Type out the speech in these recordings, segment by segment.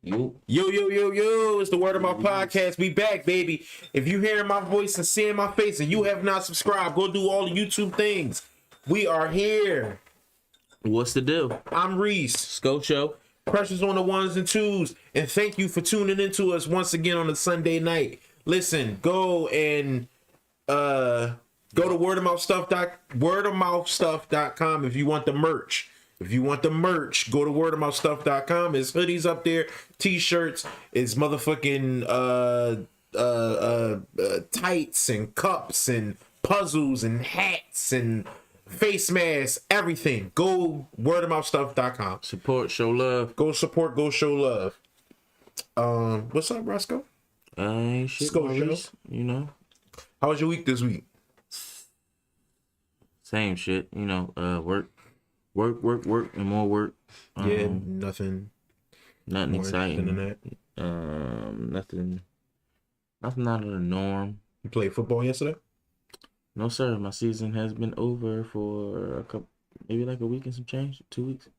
Yo, it's the Word of My Podcast. We back, baby. If you hearing my voice and seeing my face and you have not subscribed, go do all the YouTube things. We are here. What's the deal? I'm Reese. Scocho. Pressures on the ones and twos. And thank you for tuning into us once again on a Sunday night. Listen, go and go to wordofmouthstuff.com if you want the merch. If you want the merch, go to wordofmouthstuff.com. There's hoodies up there, t-shirts, it's motherfucking tights and cups and puzzles and hats and face masks, everything. Go wordofmouthstuff.com. Support, show love. Go support, go show love. What's up, Roscoe? Shit, Maurice, you know. How was your week this week? Same shit, you know. Work, and more work. Yeah, nothing exciting than that. Nothing out of the norm. You played football yesterday? No, sir. My season has been over for maybe like a week and some change, 2 weeks.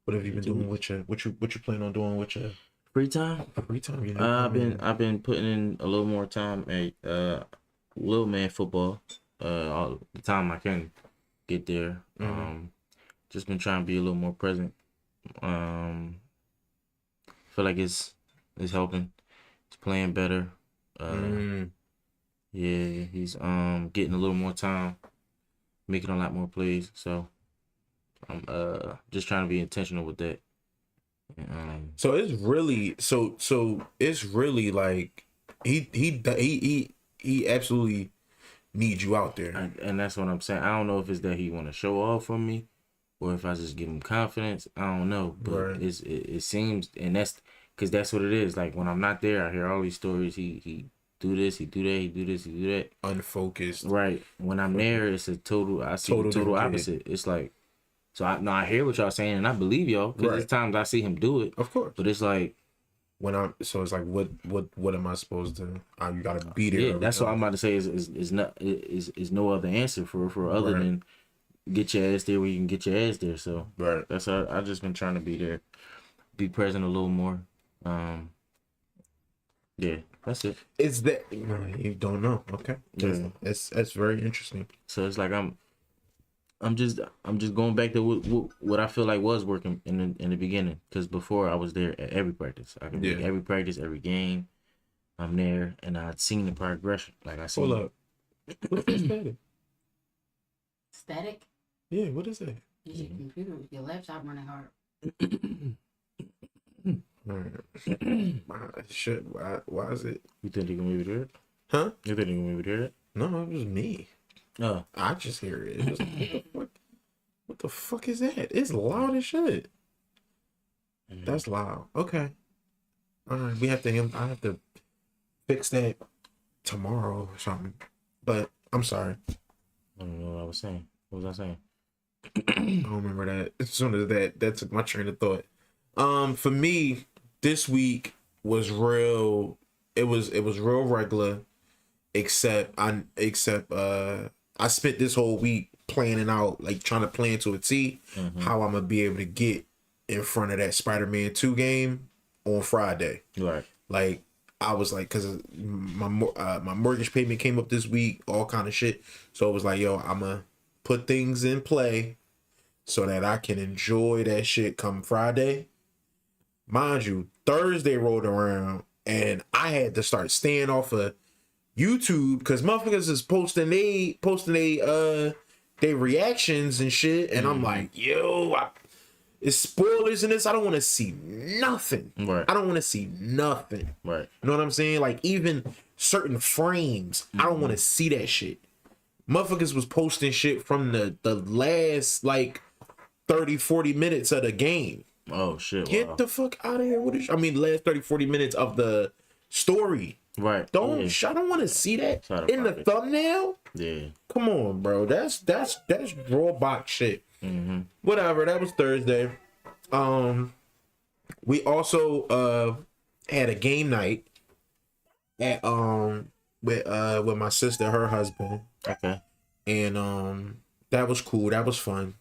What have you been doing with your what you plan on doing with your free time? Free time, yeah. I've been putting in a little more time at little man football. All the time I can get there. Just been trying to be a little more present. Feel like it's helping. He's playing better. Yeah, he's getting a little more time, making a lot more plays. So I'm just trying to be intentional with that. So it's really it's really like he absolutely needs you out there. And that's what I'm saying. I don't know if it's that he want to show off from me, or if I just give him confidence. I don't know, but right. it seems, and that's because that's what it is. Like when I'm not there, I hear all these stories. He do this, he do that, he do this, he do that. Unfocused. Right. When I'm there, it's a total. I see the total opposite. It's like, so I hear what y'all saying, and I believe y'all because there's times I see him do it. Of course. But it's like it's like what am I supposed to? You gotta be there. Yeah, that's what I'm about to say. Is no other answer for other than get your ass there where you can get your ass there. So right. That's I've just been trying to be there, be present a little more. Yeah, that's it. Is that you don't know? Okay, yeah. That's very interesting. So it's like I'm just going back to what I feel like was working in the beginning, because before I was there at every practice. I could be every practice, every game. I'm there, and I'd seen the progression. Like I seen. Hold up. What is static? Static? Yeah, what is that? Is your computer, your laptop running hard? Shit, why is it? You think you can maybe hear it? Huh? You think you can maybe hear it? No, it was me. Oh. I just hear it. It was like, what the fuck is that? It's loud as shit. That's loud. Okay. All right, I have to fix that tomorrow or something. But I'm sorry. I don't know what I was saying. What was I saying? I don't remember that. As soon as that took my train of thought. For me, this week was real. It was real regular, except I spent this whole week planning out, like trying to plan to a T how I'm gonna be able to get in front of that Spider-Man 2 game on Friday. Right. Like I was like, cause my mortgage payment came up this week, all kind of shit. So it was like, yo, I'm gonna put things in play so that I can enjoy that shit come Friday. Mind you, Thursday rolled around and I had to start staying off of YouTube because motherfuckers is posting they reactions and shit, and I'm like, yo, it's spoilers in this. I don't want to see nothing. Right. I don't want to see nothing. Right. You know what I'm saying? Like even certain frames, I don't want to see that shit. Motherfuckers was posting shit from the last like 30-40 minutes of the game. Oh shit! Get the fuck out of here! Last 30-40 minutes of the story. Right. I don't want to see that in the thumbnail. Yeah. Come on, bro. That's drawback shit. Whatever. That was Thursday. We also had a game night at with my sister, her husband. Okay. And that was cool. That was fun.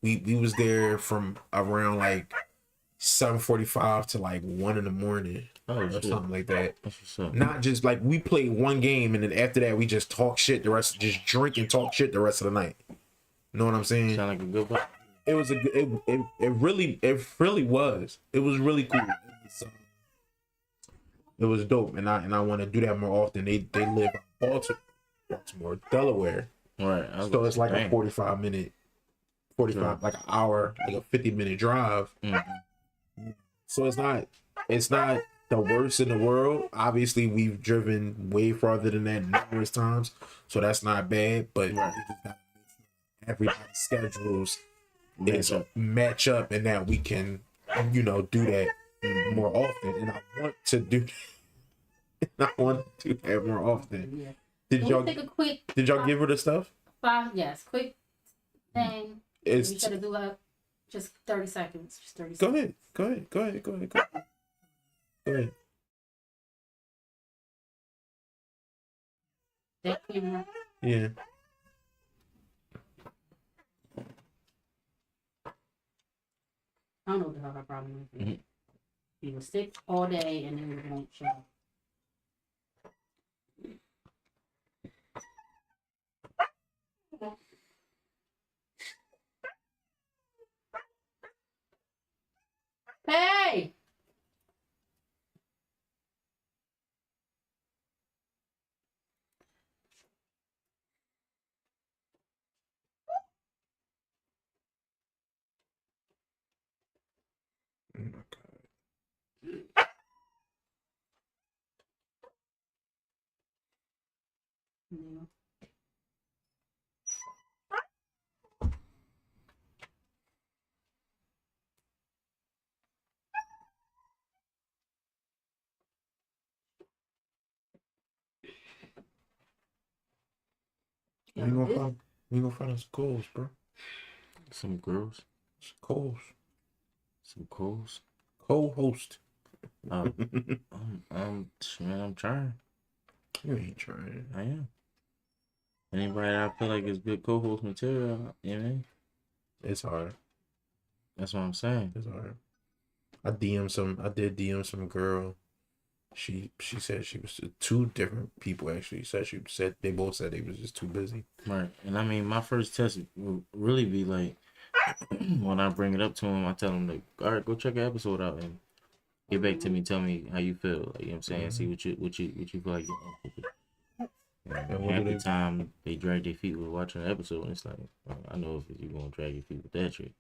We was there from around like 7:45 to like 1 in the morning Oh or shit. something like that. That's what's up. Not just like we played one game and then after that we just talk shit the rest, just drink and talk shit the rest of the night. You know what I'm saying? Sound like a good vibe. It was it really was. It was really cool. It was dope, and I want to do that more often. They live in Baltimore, Delaware, Right. so it's like a Dang. 45, like an hour, like a 50-minute drive. So it's not the worst in the world. Obviously, we've driven way farther than that numerous times, so that's not bad. But we just gotta make sure everybody's schedules match up, and that we can, do that more often. And I want to do. I want to do that more often. Yeah. Did Can y'all we take a quick give her the stuff? quick thing. We It's should do just 30 seconds. Just 30 go seconds. ahead. Go ahead. That camera. Yeah. I don't know what the hell our problem is. Mhm. We will stick all day and then we won't show. Hey! Oh my God. Yeah. We gonna find us goals, bro. Some girls. Goals. Some calls. Co-host. Man, I'm trying. You ain't trying. I am. Anybody I feel like is good co-host material, you know what I mean? It's hard. That's what I'm saying. It's hard. I did DM some girl. She said she was two different people actually. Said they both said they was just too busy. Right. And I mean, my first test will really be like, when I bring it up to him, I tell him, like, all right, go check an episode out and get back to me. Tell me how you feel. Like, you know what I'm saying? See what you feel like. And what Half do the they time, they drag their feet with watching an episode, and it's like, I know if you're going to drag your feet with that shit.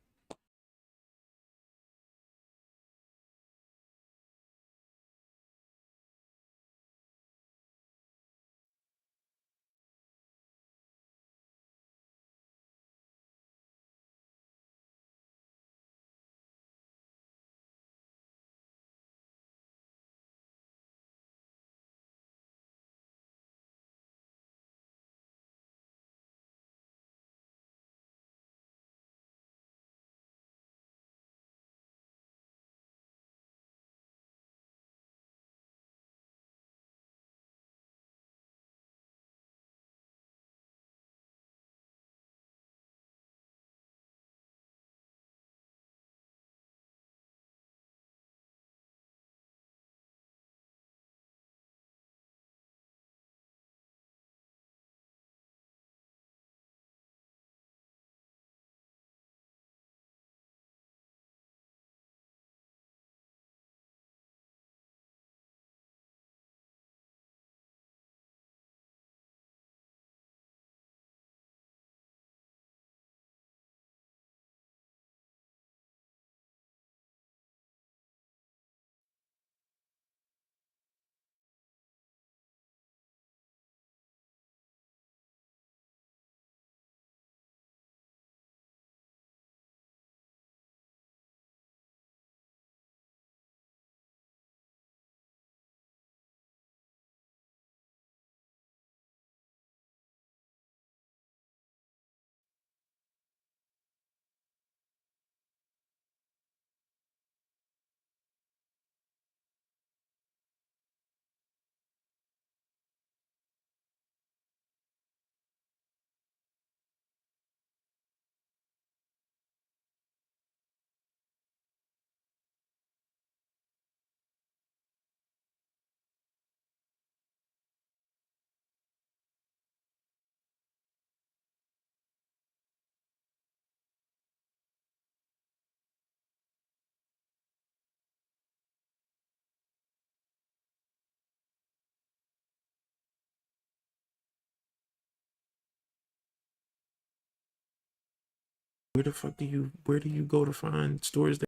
where do you go to find stores that?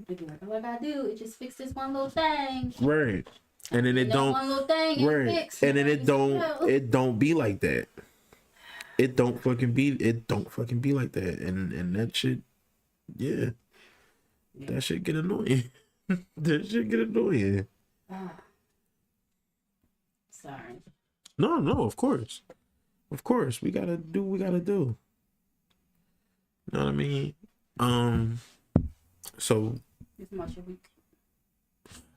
They be like, all I gotta do is just fix this one little thing. Right. And then it that don't one little thing right. fixed, And then it don't be like that. It don't fucking be like that. And that shit, yeah. That shit get annoying. That shit get annoying. Sorry. No, of course. Of course. We gotta do what we gotta do. You know what I mean? So It's much a week.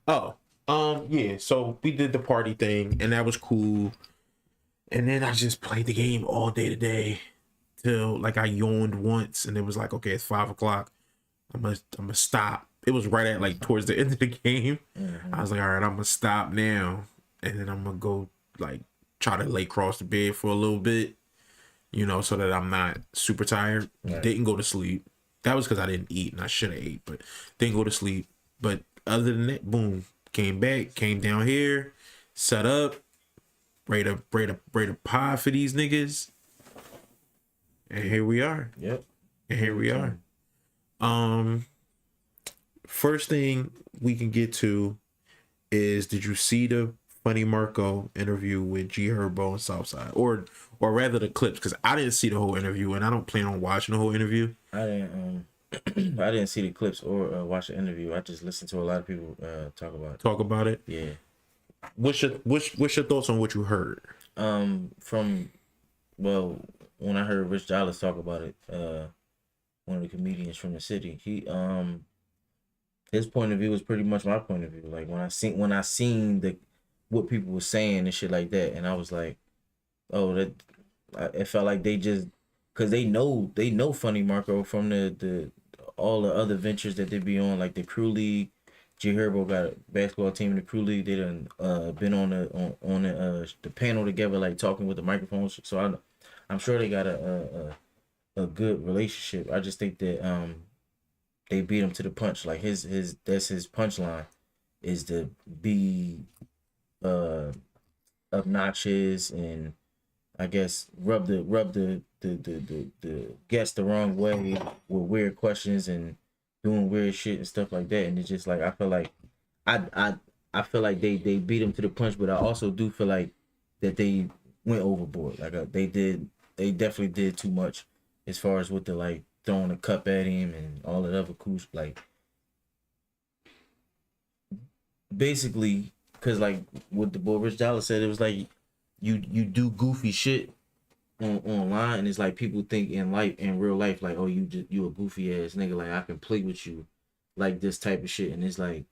Yeah, so we did the party thing and that was cool. And then I just played the game all day today till like I yawned once and it was like, okay, it's 5:00. I'm gonna stop. It was right at like towards the end of the game. Mm-hmm. I was like, all right, I'm gonna stop now. And then I'm gonna go like try to lay across the bed for a little bit, you know, so that I'm not super tired. Right. Didn't go to sleep. That was because I didn't eat and I should have ate, but didn't go to sleep. But other than that, boom, came back, came down here, set up, ready to pie for these niggas. And here we are. Yep. And here we are. First thing we can get to is, did you see the Funny Marco interview with G Herbo and Southside, or rather the clips? Because I didn't see the whole interview and I don't plan on watching the whole interview. I didn't. I didn't see the clips or watch the interview. I just listened to a lot of people talk about it. Yeah. What's your thoughts on what you heard? When I heard Rich Dallas talk about it, one of the comedians from the city, he his point of view was pretty much my point of view. Like when I seen what people were saying and shit like that, and I was like, oh, it felt like they just, cause they know Funny Marco from the all the other ventures that they be on, like the Crew League. G Herbo got a basketball team in the Crew League. They done been on the panel together, like talking with the microphones. So I'm sure they got a good relationship. I just think that they beat him to the punch. Like that's his punchline, is to be obnoxious and I guess rub the guests the wrong way with weird questions and doing weird shit and stuff like that. And it's just like I feel like they beat him to the punch, but I also do feel like that they went overboard. Like they definitely did too much as far as with the like throwing a cup at him and all that other cool, like basically, because like what the boy Rich Dallas said, it was like you do goofy shit online, and it's like people think in real life like, oh, you a goofy ass nigga, like I can play with you like this type of shit. And it's like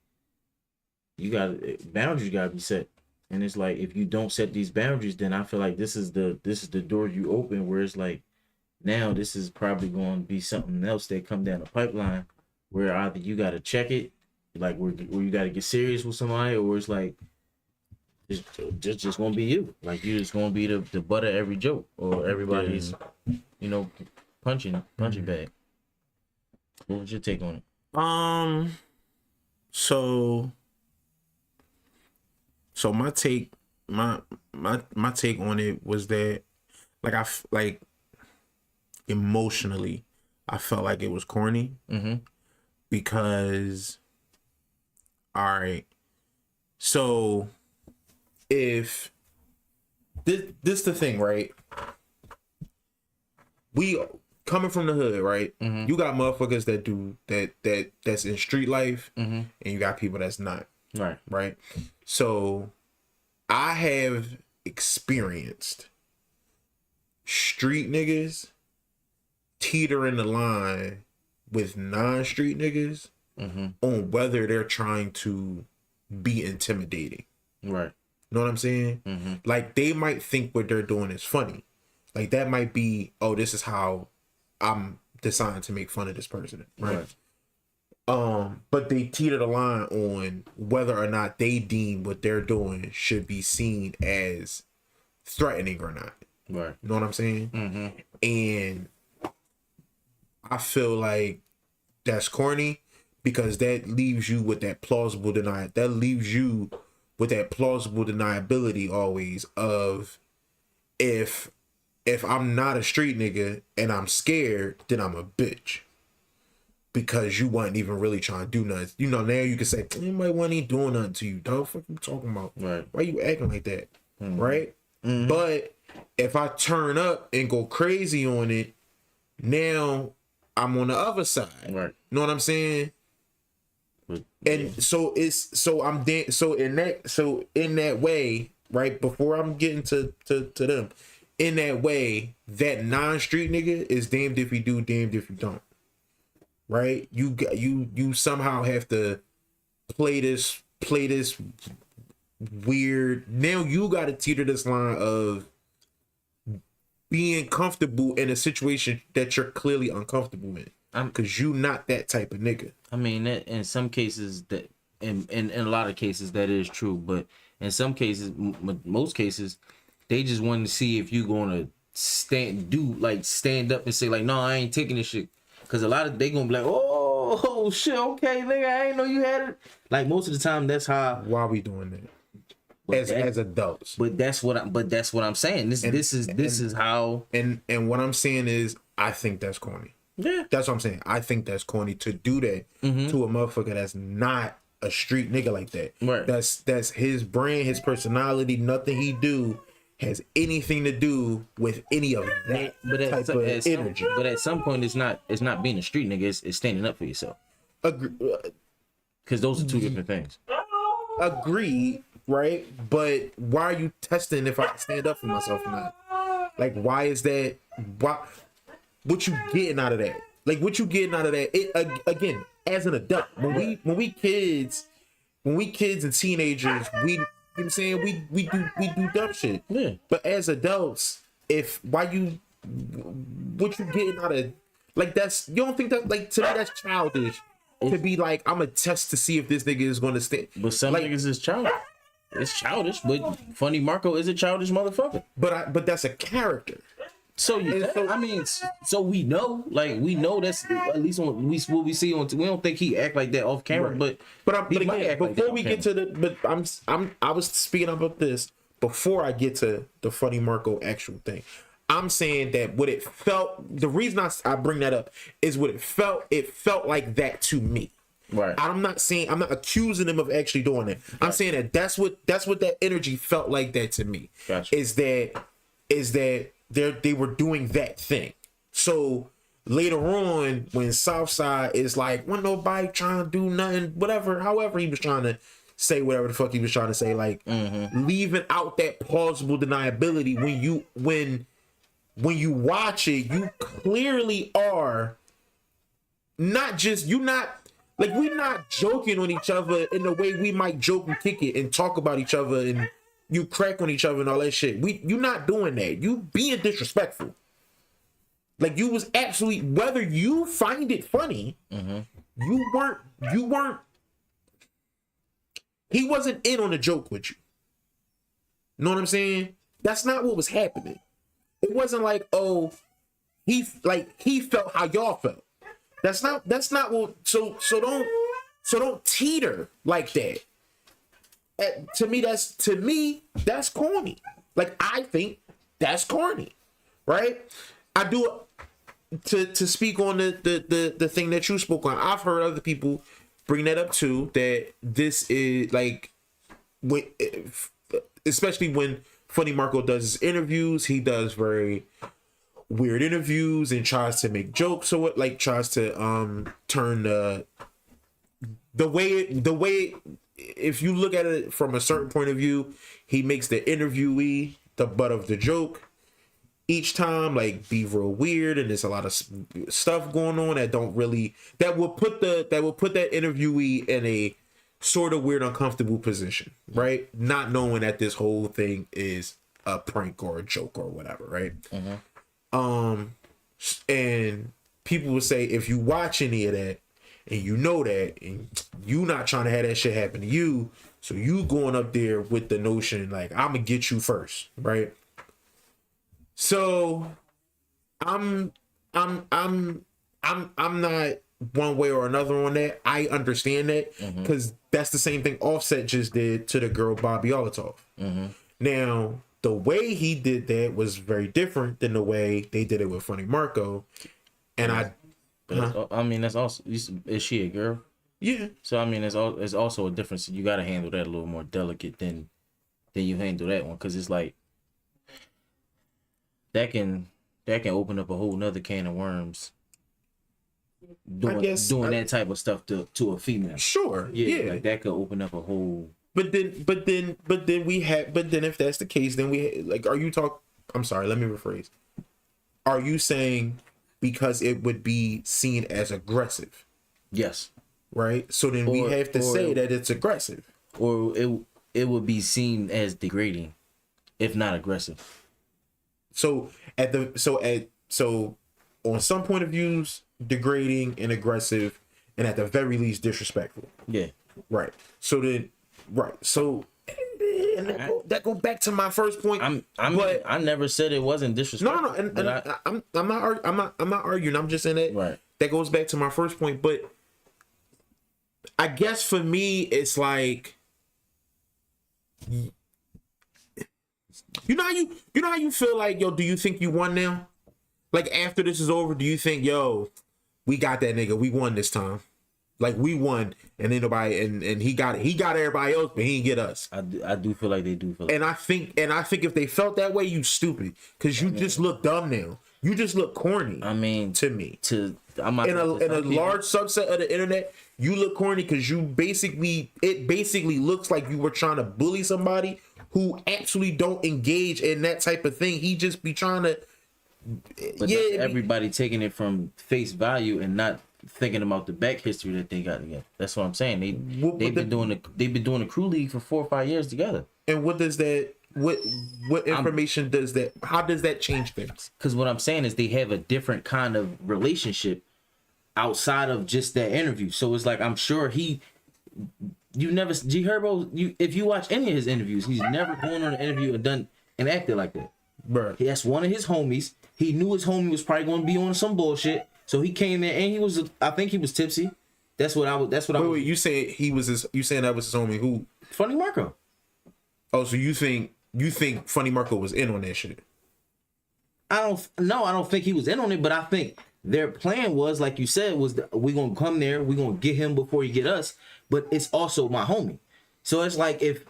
boundaries gotta be set. And it's like if you don't set these boundaries, then I feel like this is the door you open, where it's like now this is probably going to be something else that come down the pipeline, where either you got to check it, like where you got to get serious with somebody, or it's like it's just gonna be you, like you just gonna be the butt of every joke, or everybody's punching bag. What was your take on it? So my take my take on it was that like like emotionally I felt like it was corny because all right, so if this the thing, right? We coming from the hood, right? You got motherfuckers that do that's in street life, and you got people that's not. Right. So I have experienced street niggas teetering the line with non-street niggas on whether they're trying to be intimidating. Right. Know what I'm saying? Like they might think what they're doing is funny. Like that might be, oh, this is how I'm deciding to make fun of this person, right? But they teeter the line on whether or not they deem what they're doing should be seen as threatening or not. Right. You know what I'm saying? And I feel like that's corny because that leaves you with that plausible denial. That leaves you with that plausible deniability always of if I'm not a street nigga and I'm scared, then I'm a bitch. Because you wasn't even really trying to do nothing. You know, now you can say, anybody wasn't even doing nothing to you, dog. What you talking about? Right. Why you acting like that? Right? But if I turn up and go crazy on it, now I'm on the other side. Right. You know what I'm saying? And so in that way, right, before I'm getting to them, in that way, that non-street nigga is damned if you do, damned if you don't. Right? You somehow have to play this weird. Now you got to teeter this line of being comfortable in a situation that you're clearly uncomfortable in, because you not that type of nigga. I mean, that in some cases that in a lot of cases that is true, but in some cases, most cases, they just want to see if you gonna stand up and say like, no, I ain't taking this shit. Cause a lot of they gonna be like, oh shit, okay, nigga, I ain't know you had it. Like most of the time, that's how. Why we doing that? As adults. But that's what I'm saying. This is how. And what I'm saying is, I think that's corny. Yeah, that's what I'm saying. I think that's corny to do that to a motherfucker that's not a street nigga like that. Right. That's his brand, his personality. Nothing he do has anything to do with any of that type of energy. But at some point, it's not being a street nigga. It's standing up for yourself. Because those are two different things. Agreed, right? But why are you testing if I can stand up for myself or not? Like, why is that? Why? What you getting out of that? Like, what you getting out of that? It again, as an adult, when we kids and teenagers, you know what I'm saying, we do dumb shit. Yeah. But as adults, what you getting out of, like, that's, you don't think that, like, to me that's childish to be like, I'm a test to see if this nigga is gonna stay. But some niggas is childish. It's childish, but Funny Marco is a childish motherfucker. But that's a character. So so we know, that's at least what we see on. We don't think he act like that off camera, right. but again, before we get to I was speaking about this before I get to the Funny Marco actual thing. I'm saying that what it felt. The reason I bring that up is what it felt. It felt like that to me. Right. I'm not accusing him of actually doing it. Right. I'm saying that that's what that energy felt like that to me. Gotcha. Is that they were doing that thing. So later on, when Southside is like, when nobody trying to do nothing, whatever, however he was trying to say whatever the fuck he was trying to say, like leaving out that plausible deniability when you watch it, you clearly are not just we're not joking on each other in the way we might joke and kick it and talk about each other and you crack on each other and all that shit. You not doing that. You being disrespectful. Like, you was absolutely, whether you find it funny, you weren't, he wasn't in on a joke with you. You know what I'm saying? That's not what was happening. It wasn't like, oh, he felt how y'all felt. That's not what, so don't teeter like that. to me that's corny. Like, I think that's corny, right? I do. To speak on the thing that you spoke on, I've heard other people bring that up too. That this is like, especially when Funny Marco does his interviews, he does very weird interviews and tries to make jokes or what, like tries to turn the way if you look at it from a certain point of view, he makes the interviewee the butt of the joke each time, like be real weird, and there's a lot of stuff going on that will put that interviewee in a sort of weird, uncomfortable position, right? Not knowing that this whole thing is a prank or a joke or whatever, right? And people would say, if you watch any of that and you know that, and you not trying to have that shit happen to you, so you going up there with the notion like, I'm gonna get you first, right? So I'm not one way or another on that. I understand that because that's the same thing Offset just did to the girl Bobby Olatoff. Now, the way he did that was very different than the way they did it with Funny Marco. And I mean, that's also, is she a girl? Yeah. So I mean, it's also a difference. You got to handle that a little more delicate than you handle that one, because it's like that can open up a whole nother can of worms. Doing that type of stuff to a female. Sure. Yeah. Like that could open up a whole. But then if that's the case, then I'm sorry, let me rephrase. Are you saying because it would be seen as aggressive? Yes. Right? So then we have to say that it's aggressive. Or it would be seen as degrading, if not aggressive. So on some point of views, degrading and aggressive, and at the very least disrespectful. Yeah. Right. So then, right. So and that go back to my first point. I never said it wasn't disrespectful. No. And I'm not arguing. I'm just saying that. Right. That goes back to my first point. But I guess for me, it's like, you know how you feel like, yo, do you think you won now? Like, after this is over, do you think, yo, we got that nigga, we won this time? Like, we won, and then nobody, and he got everybody else, but he didn't get us. I do feel like they do feel like and I think if they felt that way, you stupid, because you just look dumb now. You just look corny. I mean, to me, in a large subset of the internet, you look corny because it basically looks like you were trying to bully somebody who actually don't engage in that type of thing. He just be trying to. But everybody taking it from face value and not thinking about the back history that they got together. That's what I'm saying. They've been doing the crew league for 4 or 5 years together. And what does that? What information does that? How does that change things? Because what I'm saying is they have a different kind of relationship outside of just that interview. So it's like, I'm sure G Herbo, if you watch any of his interviews, he's never gone on an interview and acted like that. Right. That's one of his homies. He knew his homie was probably going to be on some bullshit, so he came in and I think he was tipsy. That's what I was. Wait, you saying you saying that was his homie who? Funny Marco. Oh, so you think Funny Marco was in on that shit? I don't think he was in on it, but I think their plan was, like you said, was we gonna come there, we gonna get him before he get us, but it's also my homie. So it's like if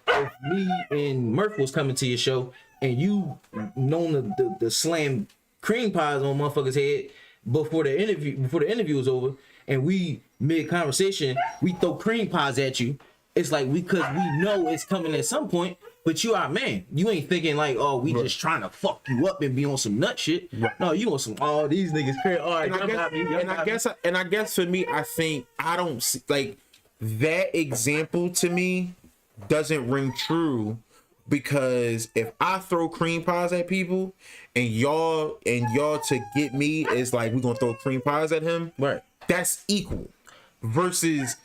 me and Murph was coming to your show and you known the slam cream pies on motherfuckers' head before the interview was over, and we mid conversation we throw cream pies at you. It's like because we know it's coming at some point, but you our man. You ain't thinking like, oh, we just trying to fuck you up and be on some nut shit. Right. No, you on some these niggas crazy. All right, I guess for me, I don't see like that example to me doesn't ring true. Because if I throw cream pies at people and y'all to get me is like we're gonna throw cream pies at him, right? That's equal. Versus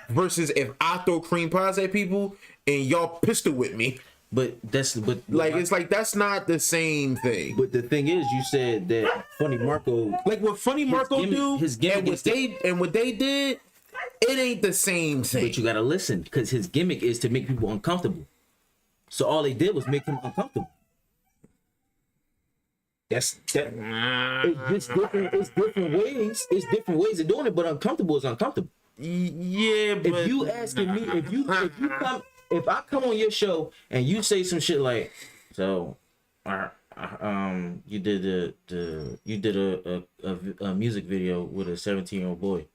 if I throw cream pies at people and y'all pistol with me. It's like that's not the same thing. But the thing is, you said that Funny Marco, like what Funny Marco do, his gimmick, what they did, It ain't the same thing. But you gotta listen, because his gimmick is to make people uncomfortable. So all they did was make him uncomfortable. It's just different. It's different ways. It's different ways of doing it, but uncomfortable is uncomfortable. Yeah, but If you asking me, if I come on your show and you say some shit like, so, you did a music video with a 17-year-old boy.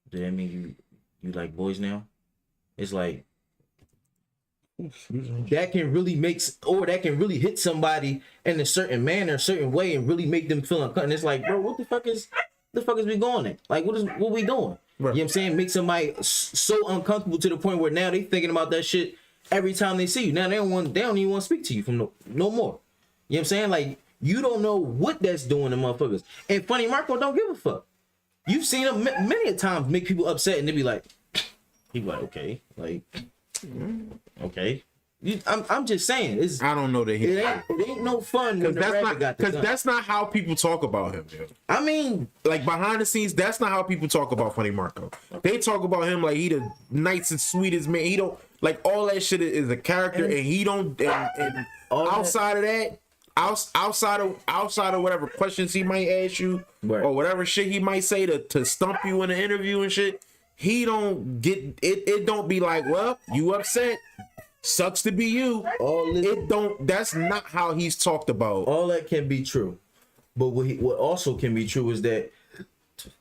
Does that mean you like boys now? It's like that can really that can really hit somebody in a certain manner, a certain way, and really make them feel uncomfortable. And it's like, bro, what the fuck is we going at? Like, what we doing? Right. You know what I'm saying? Make somebody so uncomfortable to the point where now they thinking about that shit every time they see you. Now they don't even want to speak to you from no more. You know what I'm saying? Like, you don't know what that's doing to motherfuckers. And Funny Marco don't give a fuck. You've seen him many a times make people upset, and they be like, okay, like, okay. I'm just saying. I don't know that it ain't no fun when that's not how people talk about him. Yo. I mean, like behind the scenes, that's not how people talk about Funny Marco. They talk about him like he the nicest, sweetest man. He don't like all that shit is a character, and he don't. And outside of that. Outside of whatever questions he might ask you, right, or whatever shit he might say to stump you in an interview and shit, he don't get it. It don't be like, well, you upset, sucks to be you. That's not how he's talked about. All that can be true, but what also can be true is that,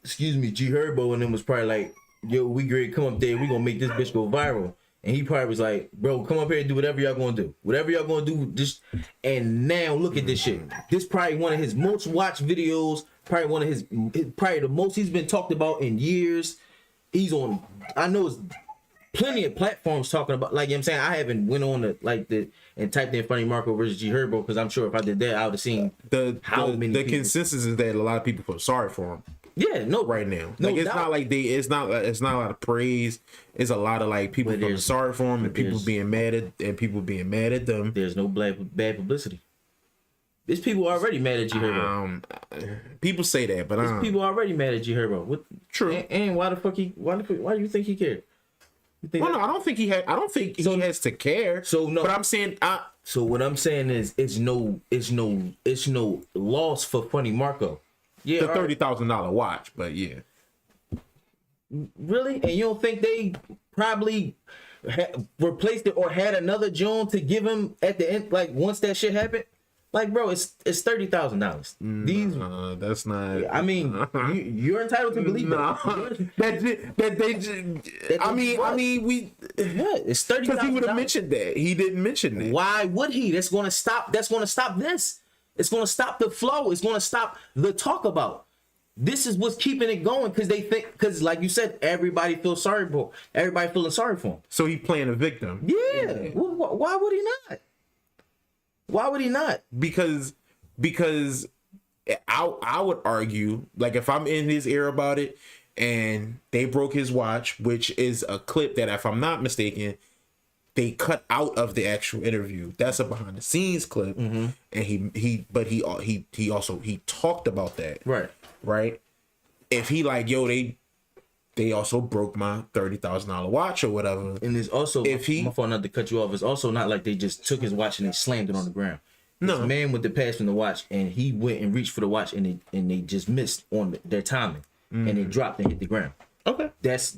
excuse me, G Herbo and them was probably like, yo, we great, come up there, we gonna make this bitch go viral. And he probably was like, bro, come up here and do whatever y'all gonna do. Whatever y'all gonna do, just. And now look at this shit. This probably one of his most watched videos. Probably one of probably the most he's been talked about in years. He's on, I know it's plenty of platforms talking about, like, you know what I'm saying? I haven't went on and typed in Funny Marco versus G Herbo, because I'm sure if I did that, I would have seen the consensus is that a lot of people feel sorry for him. Yeah, no, right now, like it's not like it's not a lot of praise. It's a lot of like people feeling sorry for him and people being mad at them. There's no bad publicity. There's people already mad at G Herbo. People say that, but there's people already mad at G Herbo. What? True. And why do you think he cared? No, I don't think he had. I don't think he has to care. So no, but I'm saying. So what I'm saying is, it's no loss for Funny Marco. Yeah, the $30,000 watch, but yeah. Really? And you don't think they probably replaced it or had another Joan to give him at the end, like once that shit happened? Like, bro, it's $30,000. These that's not. I mean, you're entitled to believe that. It's $30,000. Because he would have mentioned that. He didn't mention that. Why would he? That's going to stop this. It's going to stop the flow. It's going to stop the talk about. This is what's keeping it going, because like you said, everybody feels sorry for him. Everybody feeling sorry for him. So he playing a victim. Yeah. Why would he not? Why would he not? Because I would argue, like, if I'm in his ear about it and they broke his watch, which is a clip that, if I'm not mistaken, they cut out of the actual interview. That's a behind the scenes clip. Mm-hmm. And he also talked about that. Right. If he like, yo, they also broke my $30,000 watch or whatever. And it's also, my fault not to cut you off, it's also not like they just took his watch and they slammed it on the ground. No. This man with the pass from the watch, and he went and reached for the watch, and they just missed on their timing. Mm-hmm. And they dropped and hit the ground. Okay. That's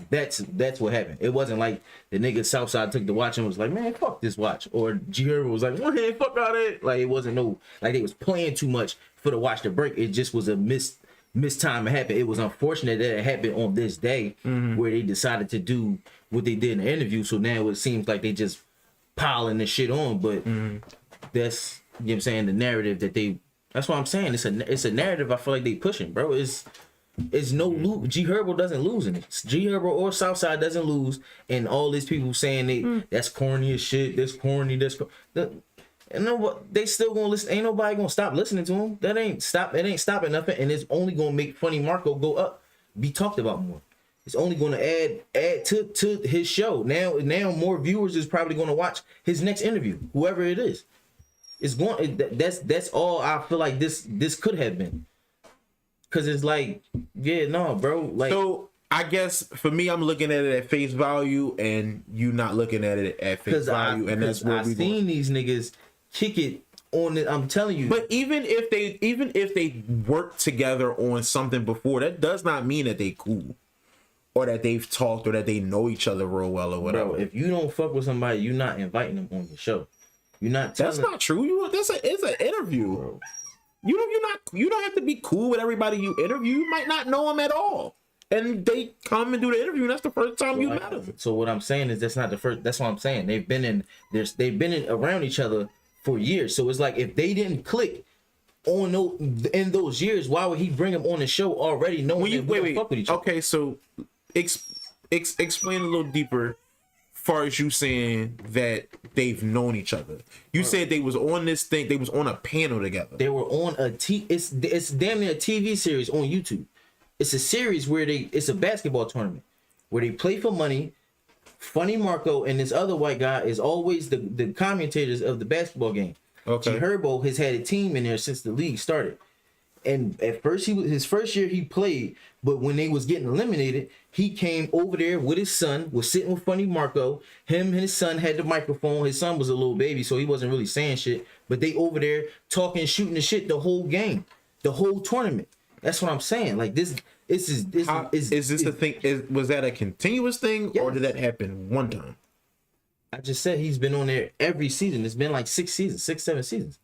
what happened. It wasn't like the nigga Southside took the watch and was like, man, fuck this watch. Or G Herbo was like, man, fuck out of it. Like, it wasn't like they was playing too much for the watch to break. It just was a missed time. It happened. It was unfortunate that it happened on this day, mm-hmm, where they decided to do what they did in the interview. So now it seems like they just piling this shit on. But mm-hmm, that's, you know what I'm saying, the narrative that that's what I'm saying. It's a narrative I feel like they pushing, bro. It's no lose. G Herbo doesn't lose in it. G Herbo or Southside doesn't lose, and all these people saying that's corny as shit. That's corny. And then what? They still gonna listen. Ain't nobody gonna stop listening to him. That ain't stopping nothing, and it's only gonna make Funny Marco go up, be talked about more. It's only gonna add to his show. Now more viewers is probably gonna watch his next interview, whoever it is. It's going. That's all I feel like this could have been. Cause it's like, yeah, no, bro. Like, so I guess for me, I'm looking at it at face value, and you not looking at it at face value, and that's where we seen these niggas kick it on it. I'm telling you. But even if they work together on something before, that does not mean that they cool, or that they've talked, or that they know each other real well, or whatever. Bro, if you don't fuck with somebody, you're not inviting them on the show. You're not. That's not true. It's an interview. Bro. You don't have to be cool with everybody you interview. You might not know them at all, and they come and do the interview, and that's the first time you met them. So what I'm saying is that's not the first. That's what I'm saying. They've been around each other for years. So it's like if they didn't click in those years, why would he bring them on the show already knowing they fuck with each other? Okay, so explain a little deeper. Far as you saying that they've known each other, you said they was on this thing. They was on a panel together. They were on it's damn near a TV series on YouTube. It's a series where it's a basketball tournament where they play for money. Funny Marco and this other white guy is always the commentators of the basketball game. Okay. G Herbo has had a team in there since the league started. And at first his first year he played, but when they was getting eliminated, he came over there with his son, was sitting with Funny Marco. Him and his son had the microphone. His son was a little baby, so he wasn't really saying shit. But they over there talking, shooting the shit the whole game, the whole tournament. That's what I'm saying. Like this is this the thing? Was that a continuous thing, or did that happen one time? I just said he's been on there every season. It's been like 6, 7 seasons.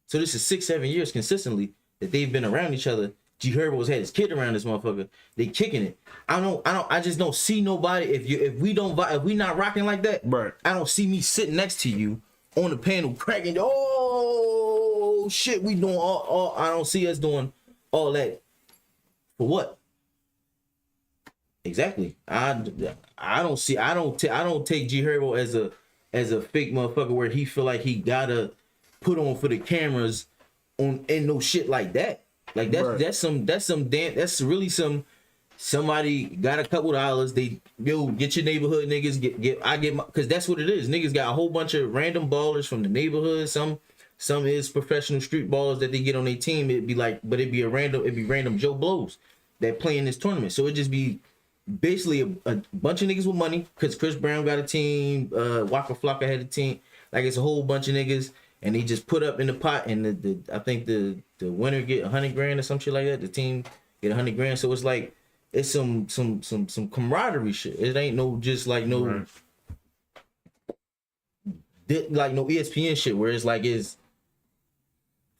So this is 6, 7 years consistently that they've been around each other. G Herbo's had his kid around this motherfucker. They kicking it. I just don't see nobody. If we not rocking like that, right. I don't see me sitting next to you on the panel cracking. Oh shit, we doing all. I don't see us doing all that. For what? Exactly. I don't take G Herbo as a fake motherfucker where he feel like he gotta put on for the cameras on and no shit like that. Like that's really somebody got a couple dollars. They get your neighborhood niggas because that's what it is. Niggas got a whole bunch of random ballers from the neighborhood. Some is professional street ballers that they get on their team. It'd be random Joe Blows that play in this tournament. So it just be basically a bunch of niggas with money because Chris Brown got a team, Waka Flocka had a team. Like it's a whole bunch of niggas, and they just put up in the pot, and I think the winner get $100,000 or some shit like that. The team get $100,000. So it's like it's some camaraderie shit. It ain't no just like no like no ESPN shit where it's like it's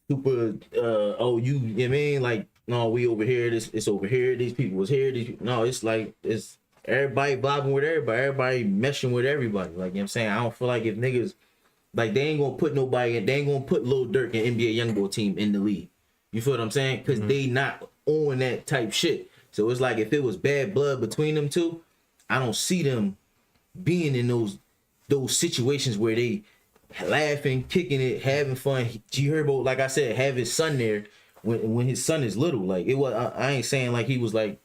super. You know what I mean? Like no, we over here. It's over here. These people was here. No, it's like it's everybody vibing with everybody meshing with everybody. Like you know what I'm saying, I don't feel like if niggas like they ain't gonna put nobody in, they ain't gonna put Lil Durk and NBA Youngboy team in the league. You feel what I'm saying? Because they not on that type shit. So it's like if it was bad blood between them two, I don't see them being in those situations where they laughing, kicking it, having fun. G Herbo, like I said, have his son there when his son is little. Like it was, I ain't saying like he was like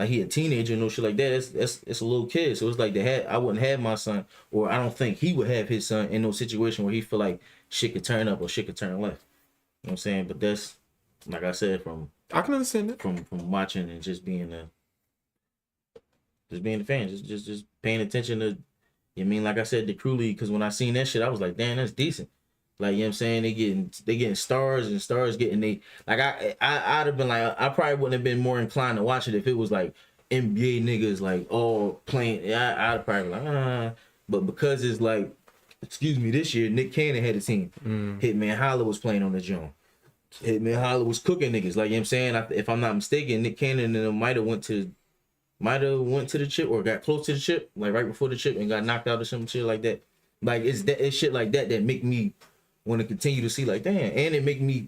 he a teenager and no shit like that. It's a little kid. So it's like I wouldn't have my son, or I don't think he would have his son in no situation where he feel like shit could turn up or shit could turn left. You know what I'm saying? But that's like I said, I can understand that from watching and just being a fan, just paying attention to. You mean like I said, the crew league, because when I seen that shit, I was like, damn, that's decent. Like, you know what I'm saying? They getting stars and stars getting like I'd have been like, I probably wouldn't have been more inclined to watch it if it was like NBA niggas like all playing. I'd probably be like, but because it's like, excuse me, this year Nick Cannon had a team. Hitman Holla was playing on the joint. Hitman Holla was cooking niggas. Like, you know what I'm saying? If I'm not mistaken, Nick Cannon and them might have went to the chip or got close to the chip, like right before the chip, and got knocked out or some shit like that. Like it's shit like that make me want to continue to see like damn, and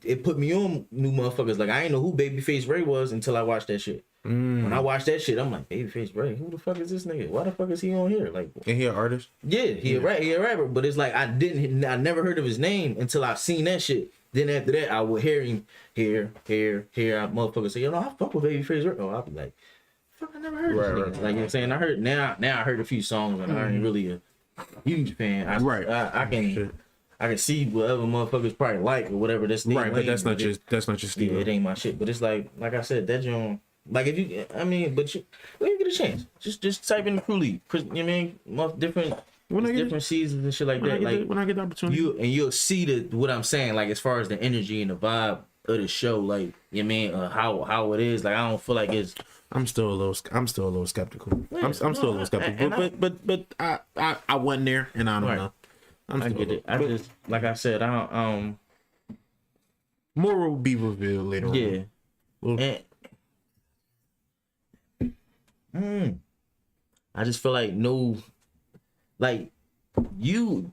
it put me on new motherfuckers. Like I ain't know who Babyface Ray was until I watched that shit. When I watched that shit, I'm like, Babyface Ray, who the fuck is this nigga? Why the fuck is he on here? Like, and he an artist? Yeah, he a rapper, but it's like I never heard of his name until I seen that shit. Then after that, I would hear him here. I motherfuckers say, I fuck with Babyface Ray. Oh, I'll be like, fuck, I never heard this nigga. Like, you know what I'm saying? I heard now I heard a few songs and I ain't really a huge fan. I can see whatever motherfuckers probably like or whatever this thing. Right, but that's not just Steve. Yeah, it ain't my shit. But it's like I said, that joint, Like if you, I mean, but you, when you get a chance, just type in the crew league. You know what I mean, different different seasons and shit like that. Like when I get the opportunity, you'll see what I'm saying. Like as far as the energy and the vibe of the show, like you know what I mean, how it is. Like I don't feel like it's. I'm still a little skeptical. Yeah, I'm still a little skeptical. But I wasn't there, and I don't know. I get it. I just like I said, I don't. More will be revealed later on. Yeah. I just feel like you.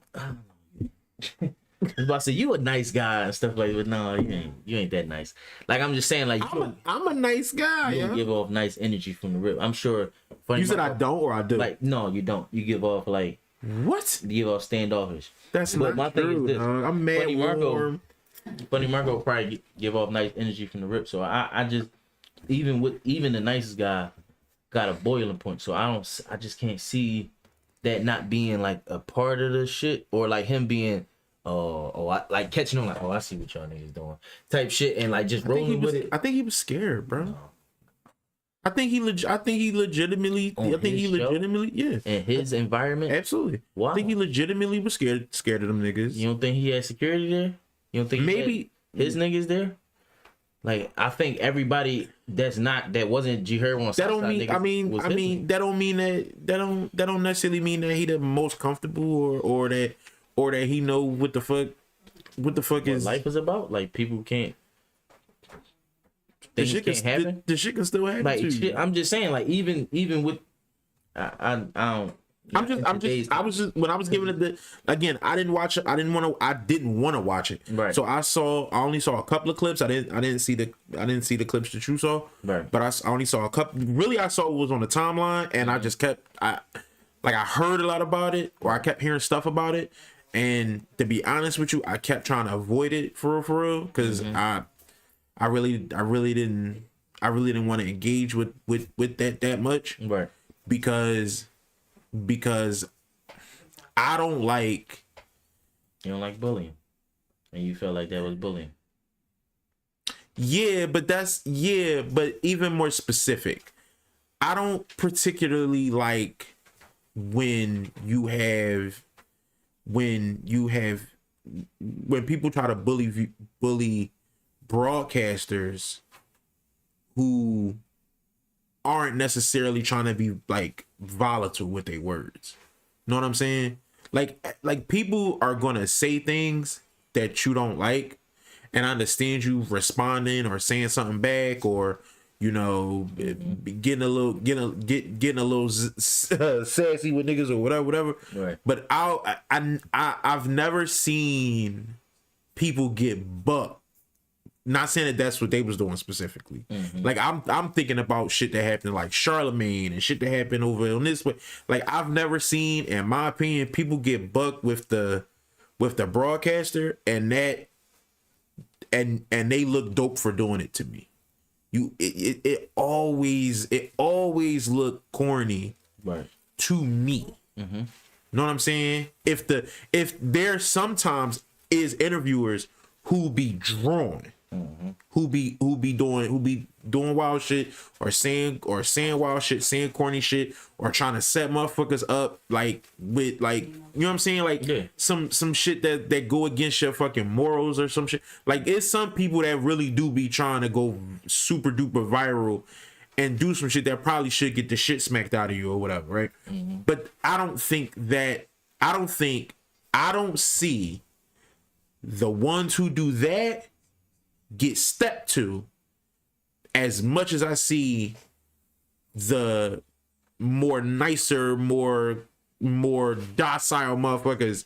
I was about to say you a nice guy and stuff like that, but no, you ain't that nice. Like I'm just saying, like I'm a nice guy. You give off nice energy from the rip. I'm sure. You said I don't or I do? Like no, you don't. You give off like what? You give off standoffish. That's not my true. Thing is this. I'm mad. Funny Marco probably give off nice energy from the rip. So I just even the nicest guy got a boiling point. So I just can't see that not being like a part of the shit or like him being I like catching on like I see what y'all niggas doing type shit and like just rolling with it. I think he was scared, bro. I think he legitimately yeah. In his environment, absolutely. Wow. I think he legitimately was scared of them niggas. You don't think he had security there? You don't think maybe his niggas there? Like I think everybody that wasn't G Herb on that don't mean that don't necessarily mean that he the most comfortable or that he know what the fuck is life is about. Like people can't. Things can't happen. The shit can still happen. Like too. Shit, I'm just saying. Like even with I don't. I was just when I was giving it again. I didn't watch it. I didn't want to watch it. Right. So I only saw a couple of clips. I didn't see the clips that you saw. Right. But I only saw a couple. Really, I saw what was on the timeline, and I just kept I heard a lot about it, or I kept hearing stuff about it, and to be honest with you, I kept trying to avoid it for real, because I really didn't want to engage with that much. Right. Because I don't like. You don't like bullying, and you felt like that was bullying. Yeah, but even more specific. I don't particularly like when people try to bully broadcasters who aren't necessarily trying to be like volatile with their words. Know what I'm saying? Like people are gonna say things that you don't like, and I understand you responding or saying something back, or getting a little sassy with niggas or whatever. Right. But I've never seen people get bucked. Not saying that that's what they was doing specifically. Mm-hmm. Like I'm thinking about shit that happened like Charlemagne and shit that happened over on this way. Like I've never seen, in my opinion, people get bucked with the broadcaster and they look dope for doing it to me. It always look corny, right, to me. Mm-hmm. Know what I'm saying? If there sometimes is interviewers who be drawn. Mm-hmm. Who be doing wild shit or saying wild shit, saying corny shit, or trying to set motherfuckers up with you know what I'm saying, some shit that go against your fucking morals or some shit. Like it's some people that really do be trying to go super duper viral and do some shit that probably should get the shit smacked out of you or whatever, right? Mm-hmm. But I don't see the ones who do that get stepped to as much as I see the more nicer, more docile motherfuckers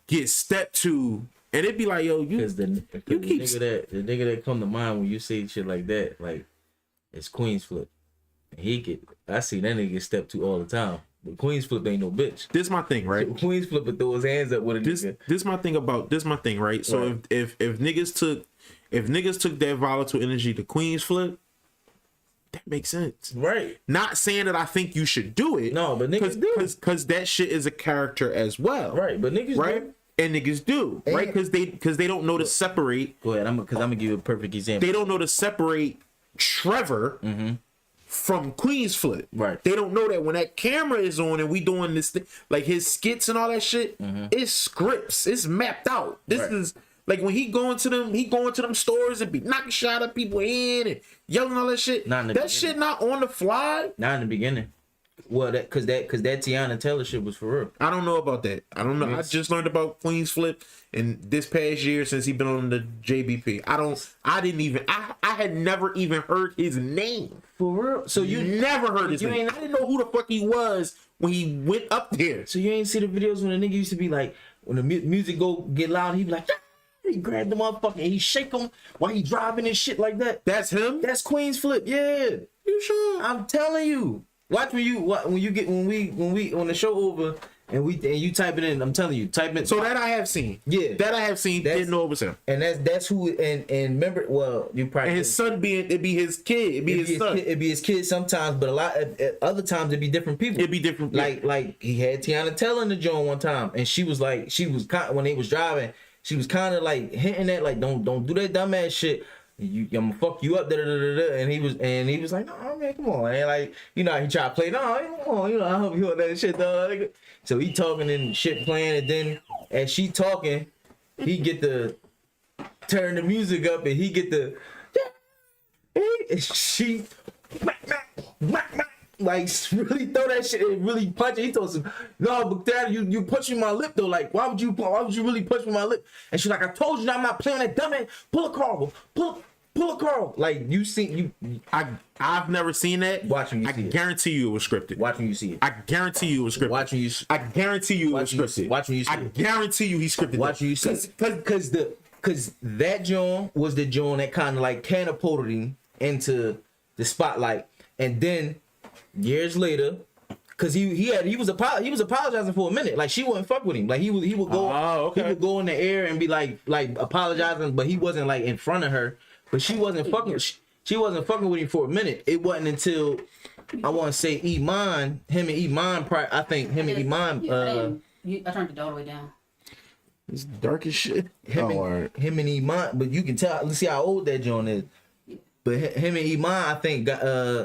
get stepped to, and it'd be like, yo, the nigga that come to mind when you say shit like that, like it's Queens Flip. I see that nigga get stepped to all the time. But Queens Flip ain't no bitch. This my thing, right? Queens Flip would throw his hands up with a nigga. This my thing, right? So right. If niggas took that volatile energy to Queens Flip, that makes sense, right? Not saying that I think you should do it, no, but niggas do, because that shit is a character as well, right? But niggas right? do. And niggas do, right? Because they don't know to separate. Go ahead, I'm gonna give you a perfect example. They don't know to separate Trevor from Queens Flip. Right. They don't know that when that camera is on and we doing this thing, like his skits and all that shit, it's scripts. It's mapped out. This is like when he going to them stores and be knocking shot at people in and yelling all that shit. That shit not on the fly. Not in the beginning. Well, cause that Tiana Taylor shit was for real. I don't know about that. I don't know. I just learned about Queens Flip in this past year since he been on the JBP. I had never even heard his name. For real? So you never heard his name. I didn't know who the fuck he was when he went up there. So you ain't see the videos when the nigga used to be like, when the music get loud, he be like, ah! He grabbed the motherfucker and he shake him while he driving and shit like that. That's him? That's Queens Flip, yeah. You sure? I'm telling you. Watch when the show over and you type it in. I'm telling you, type it. So that I have seen. Yeah, that I have seen. Didn't know it was him. And that's who. And remember, well, you probably and his son it'd be his kid. It'd be his son. It'd be his kid sometimes, but a lot other times it'd be different people. It'd be different. Like he had Tiana Taylor in the joint one time, and she was when they was driving, she was kind of like hinting at like don't do that dumbass shit. I'm gonna fuck you up, and he was like, no, man, come on, and like, you know, he tried to play, no, come on, you know, I hope you heard that shit, dog. So he talking and shit playing, and then as she talking, he get to turn the music up, and he get to, and she, like really throw that shit and really punch it. He told him, no, but Dad, you punching my lip though. Like, why would you really punch me my lip? And she's like, I told you I'm not playing that dumb ass. Pull a Carl. Pull a Carl. Like I've never seen that. Watching you I guarantee you it was scripted. Watching you see it. I guarantee you it was scripted. Watching you. I guarantee you it was scripted. Watching you see it. I guarantee you he scripted. Watching you see it. Because that John was the John that kind of like catapulted him into the spotlight, and then years later, cause he was apologizing for a minute. Like she wouldn't fuck with him. Like he would go he would go in the air and be like apologizing, but he wasn't like in front of her. But she wasn't fucking. She wasn't fucking with him for a minute. It wasn't until I want to say Iman, him and Iman. I think him and Iman. I turned it all the way down. It's dark as shit. Him and Iman, but you can tell. Let's see how old that John is. But him and Iman, I think, got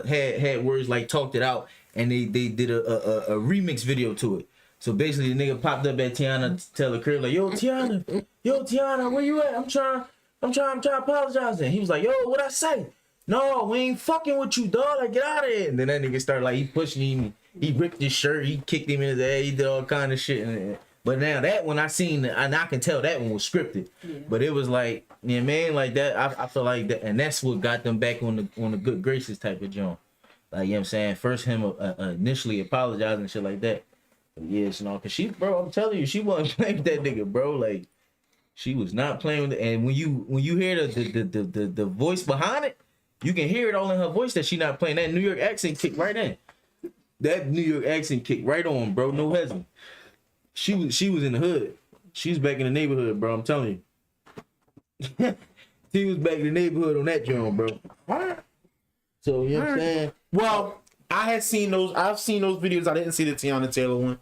had words like talked it out, and they did a remix video to it. So basically, the nigga popped up at Tiana Taylor crib like, yo Tiana, where you at? I'm trying to apologize. And he was like, yo, what I say? No, we ain't fucking with you, dog. Like, get out of here. And then that nigga started like, he pushing him, he ripped his shirt, he kicked him in his ass, he did all kind of shit. But now that one I seen, and I can tell that one was scripted. Yeah. But it was like, you know what I mean? Like that, I feel like that, and that's what got them back on the good graces type of joint. Like, you know what I'm saying? First him initially apologizing and shit like that. But yes, you know, cause bro, I'm telling you, she wasn't playing with that nigga, bro. Like, she was not playing with it. And when you hear the voice behind it, you can hear it all in her voice that she not playing. That New York accent kicked right in. That New York accent kicked right on, bro. No hesitation. She was in the hood. She was back in the neighborhood, bro. I'm telling you. She was back in the neighborhood on that joint, bro. So, you know what I'm saying? Well, I've seen those videos. I didn't see the Tiana Taylor one.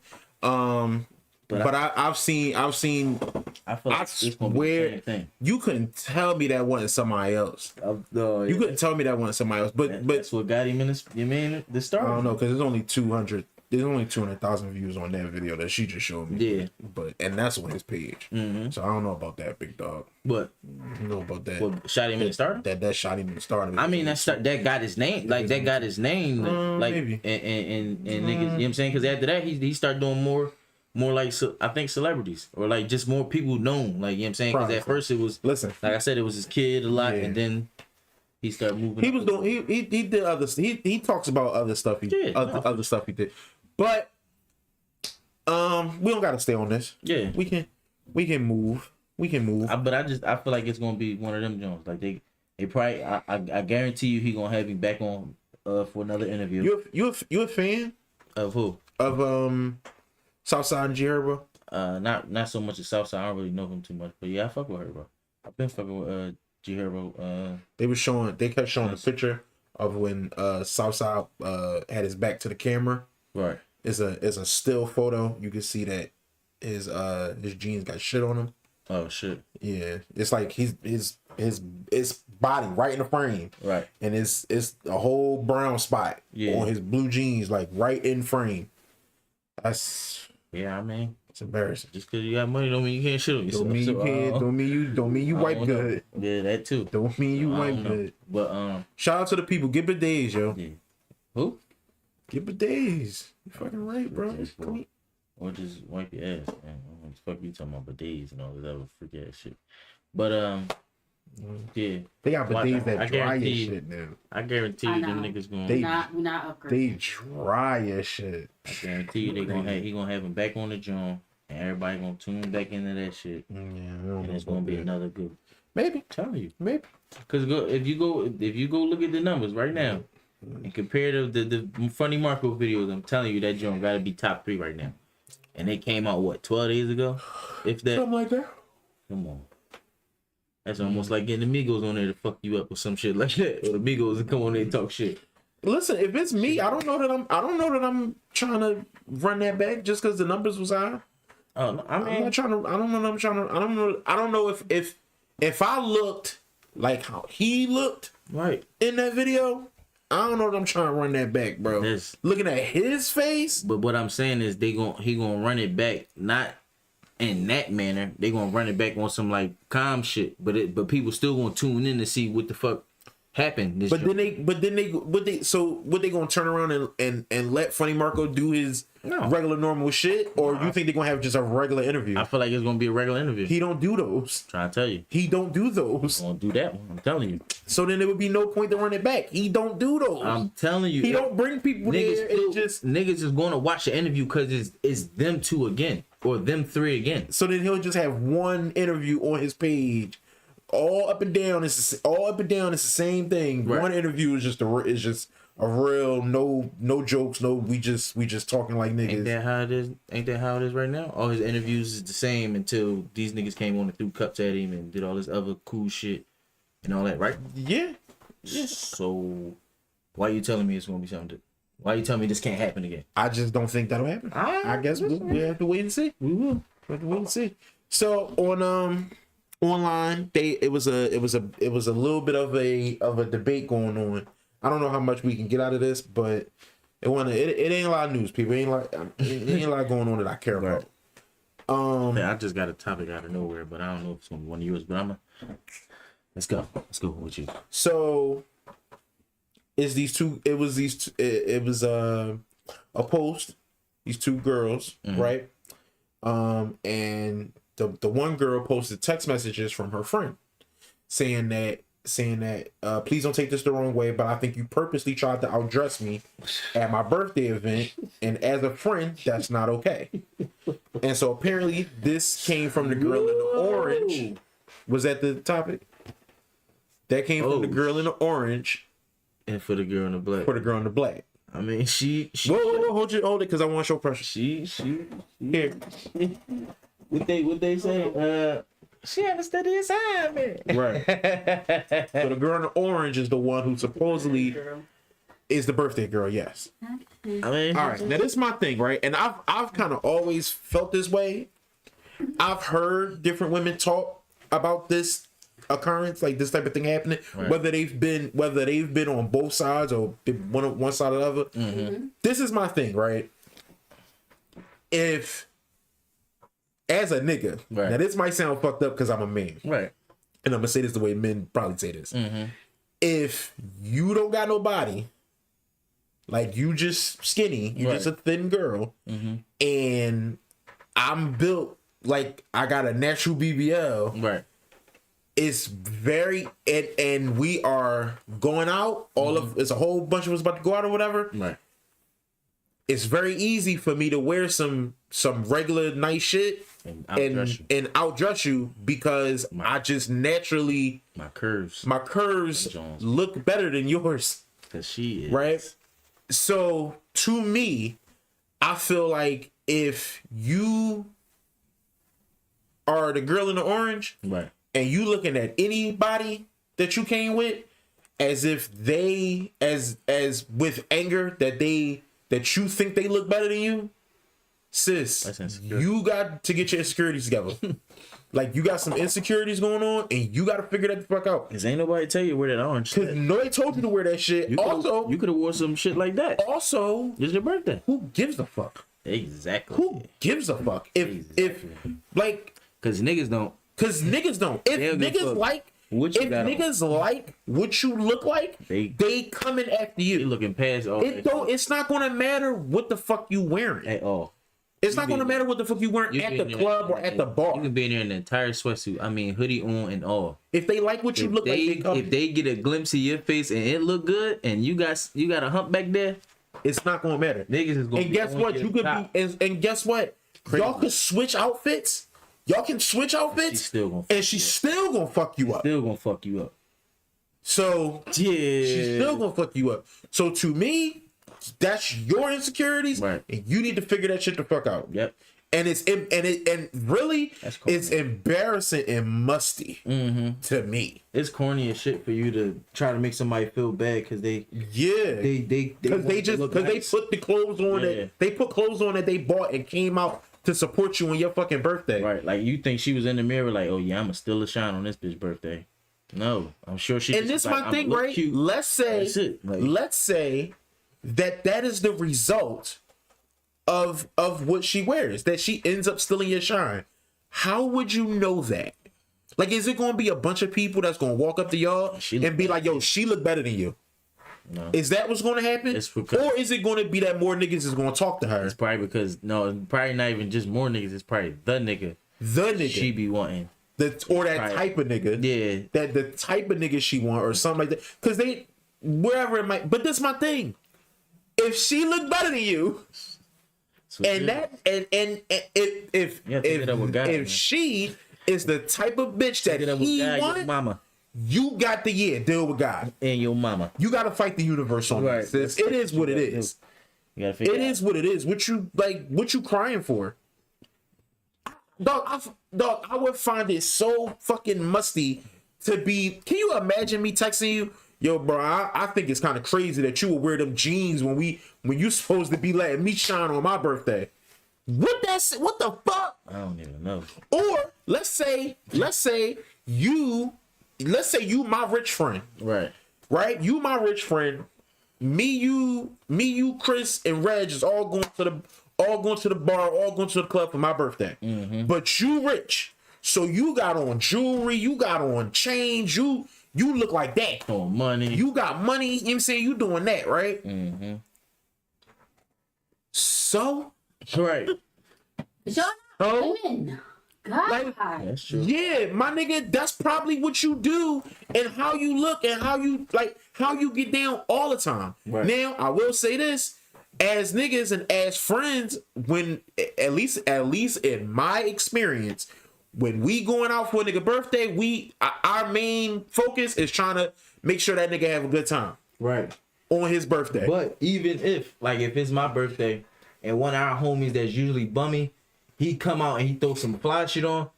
But I've seen. I feel like I swear you couldn't tell me that wasn't somebody else. You couldn't tell me that wasn't somebody else. But that's what got him in the start. I don't know, because there's only 200,000 views on that video that she just showed me. Yeah. And that's on his page. Mm-hmm. So I don't know about that, big dog. What? You know about that? What shot him in the start? That shot him in the start. I mean, that got his name. Like, that got his name. Like, maybe. And niggas, you know what I'm saying? Because after that, he started doing more like, I think, celebrities. Or, like, just more people known. Like, you know what I'm saying? Because at first it was, like I said, it was his kid a lot. Yeah. And then he started moving. He was doing, he did other stuff. He talks about other stuff. Other stuff he did. But we don't gotta stay on this. Yeah, we can move. But I feel like it's gonna be one of them Jones. Like they probably. I guarantee you he gonna have him back on for another interview. You a fan of who? Of Southside and G Herbo? Not so much as Southside. I don't really know him too much. But yeah, I fuck with Herbo. I've been fucking with G Herbo. They kept showing the picture of when Southside had his back to the camera. Right. It's a still photo. You can see that his jeans got shit on him. Oh shit. Yeah, it's like his his body right in the frame. Right. And it's a whole brown spot on his blue jeans, like right in frame. That's I mean, it's embarrassing. just because you got money don't mean you can't shit on yourself. Don't mean you can't. Don't mean you wipe good. Yeah, that too. Don't mean you wipe good. But shout out to the people. Get bidets, yo. yeah. Who? Get bidets. You fucking right, bro. Or just wipe your ass, man. What the fuck you talking about bidets and all this other freak ass shit. But yeah. They got bidets that dry your you, shit now. I guarantee you them niggas gonna we're not upgrading. They dry your shit. I guarantee you he gonna have him back on the joint and everybody gonna tune back into that shit. Yeah, and it's gonna be another good. Maybe. I'm telling you. Maybe. Cause if you go look at the numbers right now and compare the Funny Marco videos, I'm telling you that joint gotta be top 3 right now. And they came out 12 days ago? If that. Something like that. Come on. That's almost like getting the Migos on there to fuck you up with some shit like that. Or the Migos to come on there and talk shit. Listen, if it's me, I don't know that I'm trying to run that back just because the numbers was high. Oh, no, I'm not trying to. I don't know if I looked like how he looked right in that video. I don't know that I'm trying to run that back, bro. Looking at his face. But what I'm saying is he gonna run it back, not in that manner. They gonna run it back on some like calm shit. But people still gonna tune in to see what the fuck happened. What they gonna turn around and let Funny Marco do his regular normal shit, or you think they're gonna have just a regular interview? I feel like it's gonna be a regular interview. He don't do those. Trying to tell you, he don't do those. He gonna do that one. I'm telling you. So then there would be no point to run it back. He don't do those. I'm telling you, he don't bring people there. Niggas is gonna watch the interview because it's them 2 again or them 3 again. So then he'll just have one interview on his page. All up and down, it's the same thing. Right. One interview is just a real no jokes, we just talking like niggas. Ain't that how it is right now? All his interviews is the same until these niggas came on and threw cups at him and did all this other cool shit and all that, right? Yeah. So why you telling me it's gonna be something different? Why you telling me this can't happen again? I just don't think that'll happen. I guess we have to wait and see. We will. We have to wait and see. So on online, it was a little bit of a debate going on. I don't know how much we can get out of this, but it ain't a lot of news, people. It ain't a lot going on that I care about. I just got a topic out of nowhere, but I don't know if it's gonna be one of yours. But let's go with you. So it was a post. These 2 girls, right? And the one girl posted text messages from her friend saying that please don't take this the wrong way, but I think you purposely tried to outdress me at my birthday event, and as a friend, that's not okay. And so apparently this came from the girl in the orange. Was that the topic? That came from the girl in the orange. And for the girl in the black. For the girl in the black. I mean, she whoa, hold it, because I want to show pressure. She here. What they say? She had a steady assignment. Right. So the girl in the orange is the one who supposedly is the birthday girl. Yes. I mean, all right. Now this is my thing, right? And I've kind of always felt this way. I've heard different women talk about this occurrence, like this type of thing happening, right. whether they've been on both sides or one side or the other. Mm-hmm. This is my thing, right? If as a nigga, right. Now this might sound fucked up because I'm a man, right? And I'm gonna say this the way men probably say this. Mm-hmm. If you don't got no body, like you just skinny, you right. just a thin girl, mm-hmm. and I'm built like I got a natural BBL, right? It's very and we are going out. It's a whole bunch of us about to go out or whatever, right? It's very easy for me to wear some regular nice shit and outdress you because I just naturally my curves look better than yours. Cause she is right. So to me, I feel like if you are the girl in the orange, right, and you looking at anybody that you came with as if they as with anger that you think they look better than you, sis, you got to get your insecurities together. Like, you got some insecurities going on, and you got to figure that the fuck out. Cause ain't nobody tell you wear that orange. Cause nobody told you to wear that shit. You could have wore some shit like that. Also, It's your birthday. who gives a fuck? Exactly. Who gives a fuck? If like, cause niggas don't. cause niggas don't. If They'll give a niggas fuck like, what you if got niggas like what you look like, they coming after You you. looking past all It don't. It's not gonna matter what the fuck you wearing. at all. It's not gonna matter what the fuck you wearing at the club or at the bar. You can be in there in an entire sweatsuit. I mean, hoodie on and all. If they like what you look like, they come. If they get a glimpse of your face and it look good, and you got a hump back there, It's not gonna matter. niggas is gonna. And guess what? You could be. And guess what? Crazy. Y'all could switch outfits. Y'all can switch outfits. She's still gonna. And she's still gonna fuck you up. Still gonna fuck you up. So Yeah. she's still gonna fuck you up. So to me, that's your insecurities, Right. and you need to figure that shit the fuck out. Yep. And and really, That's cool. it's embarrassing and musty to me. It's corny as shit for you to try to make somebody feel bad because they Yeah, because they put the clothes on that they put clothes on that they bought and came out to support you on your fucking birthday. right. Like you think she was in the mirror like, oh yeah, I'ma still a shine on this bitch birthday. No, I'm sure she. And this like, my thing, I'ma look right? cute. Let's say, That's it. Like- let's say that is the result of what she wears. That she ends up stealing your shine. How would you know that? Like, is it going to be a bunch of people that's going to walk up to y'all and be like, "Yo, she look better than you"? No. Is that what's going to happen? It's because- Or is it going to be that more niggas is going to talk to her? It's probably because probably not even just more niggas. It's probably the nigga The nigga, she be wanting. or that Right. type of nigga, Yeah. that the type of nigga she want or something like that. Because they, wherever it might. But this my thing. If she look better than you, So, and yeah. that and if You have to get up with God, man. she is the type of bitch that Get up with he God, your want, mama you got the deal with God. and your mama. You got to fight the universe on Right. this. It is what it is. You gotta figure It is what it is. What you crying for? Dog, I would find it so fucking musty to be. Can you imagine me texting you, yo, bro? I think it's kind of crazy that you would wear them jeans when you supposed to be letting me shine on my birthday. What the fuck? I don't even know. Or let's say you my rich friend, Right. right? You my rich friend. Me, you, Chris, and Reg is all going to the bar, all going to the club for my birthday. But you rich, so you got on jewelry, you got on chains, you look like that. Oh, money. You got money. You know what I'm saying? You doing that, right? So right. But y'all So? women. God. Like- That's true. yeah, my nigga, that's probably what you do and how you look and how you get down all the time. Right. Now, I will say this, as niggas and as friends, when at least in my experience, when we going out for a nigga birthday, our main focus is trying to make sure that nigga have a good time Right. on his birthday. But even if it's my birthday and one of our homies that's usually bummy, he come out and he throw some fly shit on,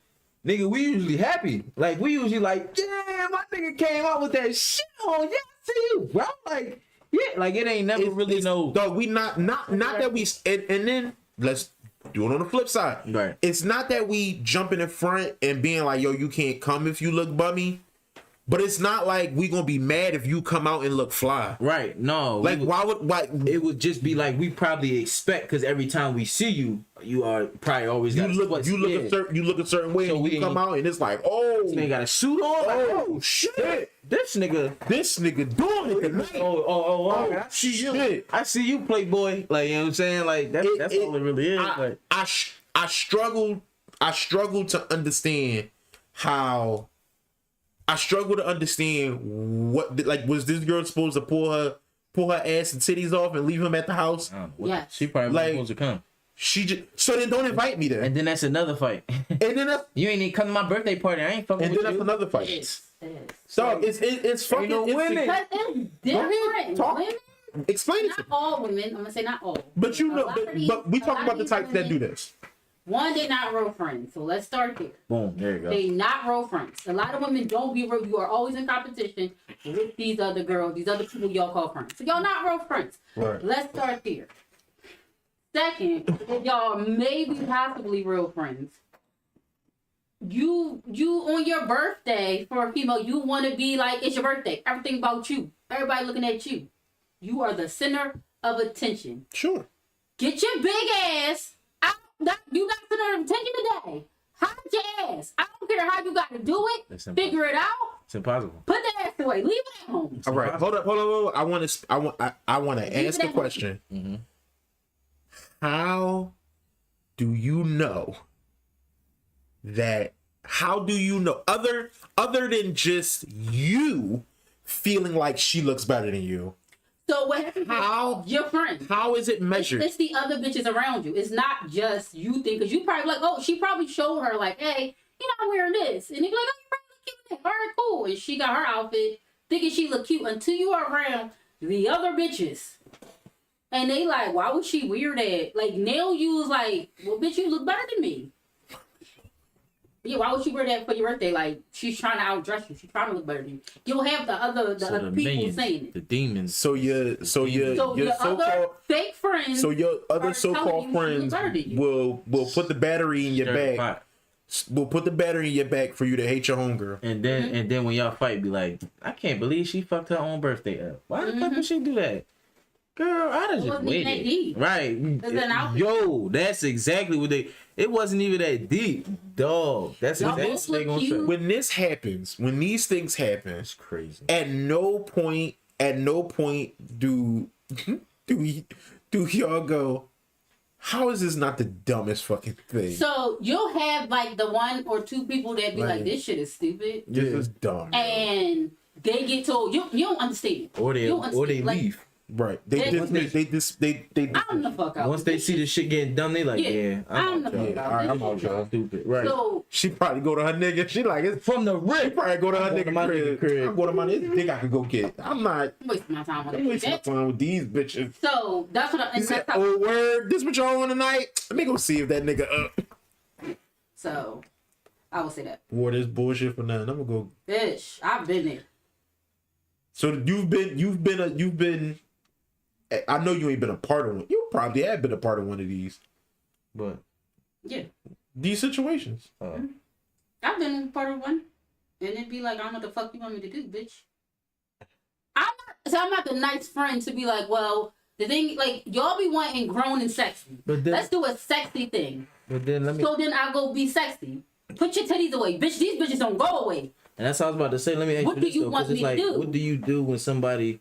nigga, we usually happy. Like, we usually like, yeah, my nigga came out with that shit on. Yeah, I see you, bro. Like, yeah, like it ain't never really no. Dog, we not that we and then let's do it on the flip side. Right. It's not that we jumping in front and being like, yo, you can't come if you look bummy. But it's not like we gonna be mad if you come out and look fly. Right. No. Like, why? It would just be like we probably expect, because every time we see you, you are probably always you got look yeah. you look a certain way So and we you come ain't- out and it's like, oh, This nigga got a suit on. Like, oh shit, this nigga. this nigga doing it tonight. Oh, Oh, I see you. shit. I see you, Playboy. Like, you know what I'm saying? Like, that's all it really is. Like, I struggle to understand how. I struggle to understand what, like, was this girl supposed to pull her ass and titties off and leave him at the house? I don't know what- Yes. She probably Like- was supposed to come. She just, so then don't invite me there. And then that's another fight. And then that's, You ain't even come to my birthday party. I ain't fucking and with then that's you. another It fight. is. It is. Dog, it's fucking no it's- women. Because it's different. talk. Women, Explain it to not me. all women. I'm gonna say not all. But you A know, lot of these- but we a talking lot about of the these types that do women, this. One, they're not real friends. So let's start there. Boom. There you go. They not real friends. A lot of women don't be real. You are always in competition with these other girls, these other people y'all call friends. So y'all not real friends. Right. Let's start there. Second, if y'all maybe possibly real friends, you on your birthday for a female, you want to be like, it's your birthday. Everything about you. Everybody looking at you. You are the center of attention. Sure. Get your big ass out. You got center of attention today. Hide your ass. I don't care how you got to do it. Figure it out. It's impossible. Put the ass away. Leave it at home. All right, hold up. I want to ask a question. Mm-hmm. How do you know that? How do you know other than just you feeling like she looks better than you? So what happens? How your friend? How is it measured? It's the other bitches around you. It's not just you think, because you probably like, oh, she probably showed her like, hey, you know, I'm wearing this, and they be like, oh, you probably look cute in that. All right, cool. And she got her outfit, thinking she look cute until you are around the other bitches, and they like, why was she weird at? Like now you was like, well, bitch, you look better than me. Yeah, why would you wear that for your birthday? Like, she's trying to outdress you. She's trying to look better than you. You'll have the other people minions, saying it. the demons. So your other fake friends. So your other so-called friends will put the battery in your back. We'll put the battery in your back for you to hate your homegirl. And then when y'all fight, be like, I can't believe she fucked her own birthday up. Why the fuck would she do that? Girl, I'd have just waited. Right. Yo, that's exactly what it wasn't even that deep. Dog. That's exactly what they gonna say. When this happens, when these things happen, it's crazy. At no point do y'all go, how is this not the dumbest fucking thing? So you'll have like the one or two people that be like, this shit is stupid. This is dumb. And they get told, you don't understand. Or they leave. Right. They I'm the fuck out. Once they see the shit getting done, they like, I'm the fuck out. I'm out, y'all. Stupid. Right. So she probably go to her nigga. She like, it's from the rip. She probably go to her nigga crib. I'm going to my nigga I could go get. I'm not wasting my time I'm wasting my time with these bitches. So that's what he said, oh word, this what y'all on tonight? Let me go see if that nigga up. So I will say that. Wore this bullshit for nothing. I'm gonna go. Bitch, I've been there. So you've been. I know you ain't been a part of one. You probably have been a part of one of these. But yeah, these situations. I've been part of one, and it'd be like, I don't know what the fuck you want me to do, bitch. I'm not the nice friend to be like, well, the thing, like, y'all be wanting grown and sexy. But then, let's do a sexy thing. But then So then I'll go be sexy. Put your titties away, bitch. These bitches don't go away. And that's what I was about to say. Let me ask what you this, do you want me to do? What do you do when somebody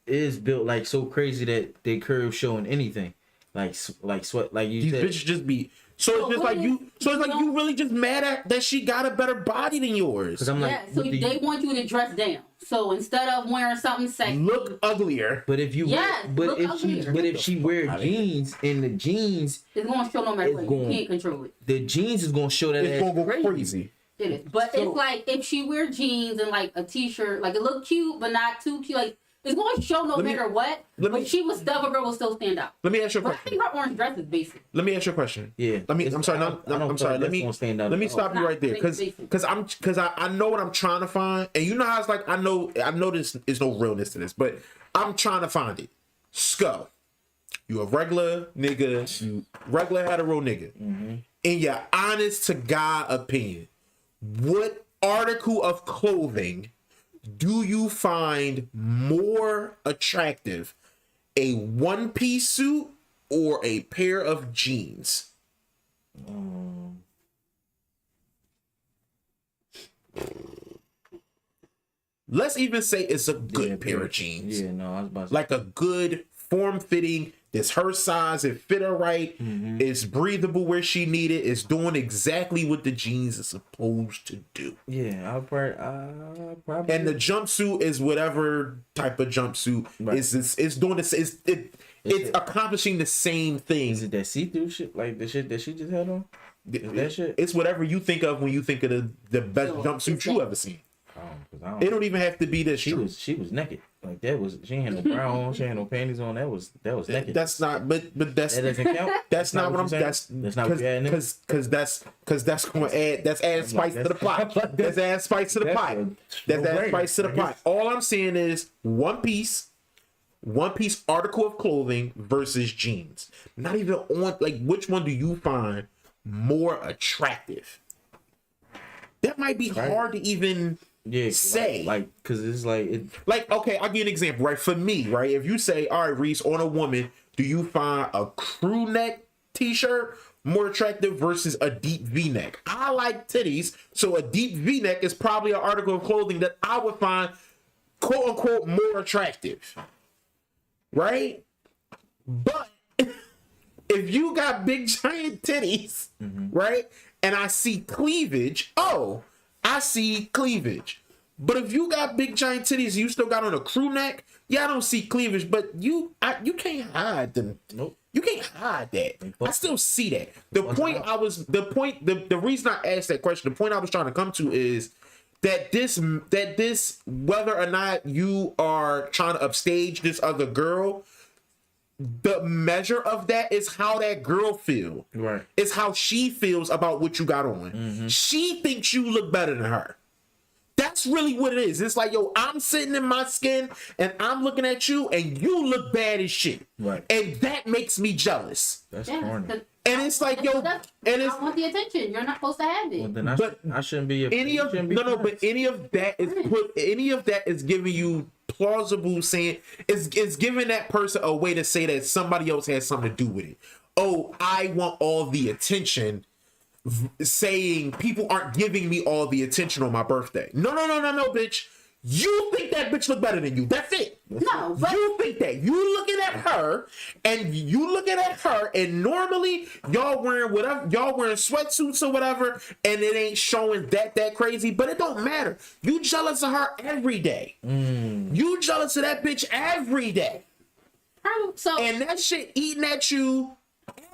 is built like so crazy that they curve showing anything, like sweat, like you these said. Bitches just be so it's just like you. So it's like you really just mad at that she got a better body than yours. Because I'm like, yeah. So they want you to dress down. So instead of wearing something sexy, look uglier. But if you, if she wear jeans and the jeans, it's gonna show no matter what. You can't control it. The jeans is gonna show that it's gonna go crazy. It is, but it's like if she wear jeans and like a t-shirt, like it look cute but not too cute, like. It's going to show no matter what, but she was stuff, a girl will still stand out. Let me ask you a question. I think her orange dress is basic. Let me ask you a question. Yeah. I'm sorry. I'm sorry. Let me stop you right there, because I know what I'm trying to find, and you know how it's like. I know this is no realness to this, but I'm trying to find it. Sco, you a regular nigga, you regular hetero nigga. Mm-hmm. In your honest to God opinion, what article of clothing do you find more attractive, a one-piece suit or a pair of jeans? Let's even say it's a good pair of jeans. Yeah, no, I was about to like a good form-fitting. It's her size. It fit her right. Mm-hmm. It's breathable where she need it. It's doing exactly what the jeans is supposed to do. Yeah, I'll probably. And the jumpsuit is whatever type of jumpsuit. Right. It's doing this. It's accomplishing the same thing. Is it that see-through shit, like the shit that she just had on? That shit. It's whatever you think of when you think of the best jumpsuit you ever seen. It don't even have to be that she was naked. Like that was, she ain't had no bra on, she ain't had no panties on. That was naked. That's not, but that doesn't count. That's not what I'm saying. That's not because that's going to add spice to the pot. That's add spice to the pot. That's add spice to the pot. All I'm saying is one piece article of clothing versus jeans. Not even on, like, which one do you find more attractive? that might be hard to even say. Like, because it's like... Okay, I'll give you an example, right? For me, right? If you say, all right, Reese, on a woman, do you find a crew neck t-shirt more attractive versus a deep v-neck? I like titties, so a deep v-neck is probably an article of clothing that I would find, quote unquote, more attractive, right? But if you got big giant titties, right, and I see cleavage, I see cleavage. But if you got big giant titties and you still got on a crew neck, I don't see cleavage, but you can't hide them. Nope. You can't hide that. I still see that. The reason I asked that question, the point I was trying to come to is that this whether or not you are trying to upstage this other girl, the measure of that is how that girl feel. Right. It's how she feels about what you got on. She thinks you look better than her. That's really what it is. It's like, yo, I'm sitting in my skin and I'm looking at you and you look bad as shit. Right. And that makes me jealous. That's corny. And it's like, yo, I want the attention. You're not supposed to have it. Well, then I shouldn't be but any of that is giving you plausible saying it's giving that person a way to say that somebody else has something to do with it. Oh, I want all the attention, saying people aren't giving me all the attention on my birthday. No, bitch. You think that bitch look better than you. That's it. No, but you think that. You looking at her and normally y'all wearing sweatsuits or whatever, and it ain't showing that crazy, but it don't matter. You jealous of her every day. You jealous of that bitch every day. And that shit eating at you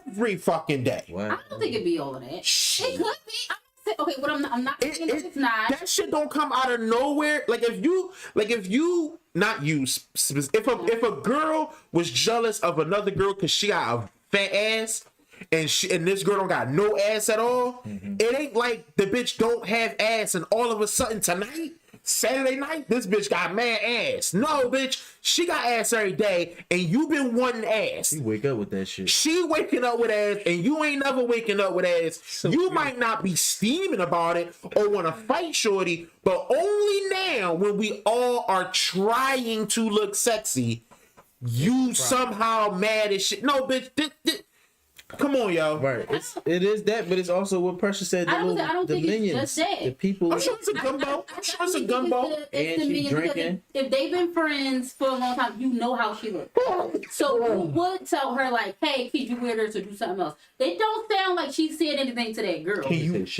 every fucking day. What? I don't think it'd be all of that. It could be. Okay, but I'm not saying it's not. That shit don't come out of nowhere. If a girl was jealous of another girl because she got a fat ass and this girl don't got no ass at all, it ain't like the bitch don't have ass and all of a sudden tonight, Saturday night, this bitch got mad ass. No, bitch, she got ass every day, and you been wanting ass. You wake up with that shit. She waking up with ass, and you ain't never waking up with ass. So you might not be steaming about it or want to fight shorty, but only now when we all are trying to look sexy, you somehow mad as shit. No, bitch, come on, yo. Right. It is that, but it's also what Pressure said. I don't think minions, it's just that. the people. I'm sure it's a gumbo. And she drinking. If they've been friends for a long time, you know how she looks. So you would tell her like, "Hey, could you wear this or do something else?" They don't sound like she said anything to that girl. Can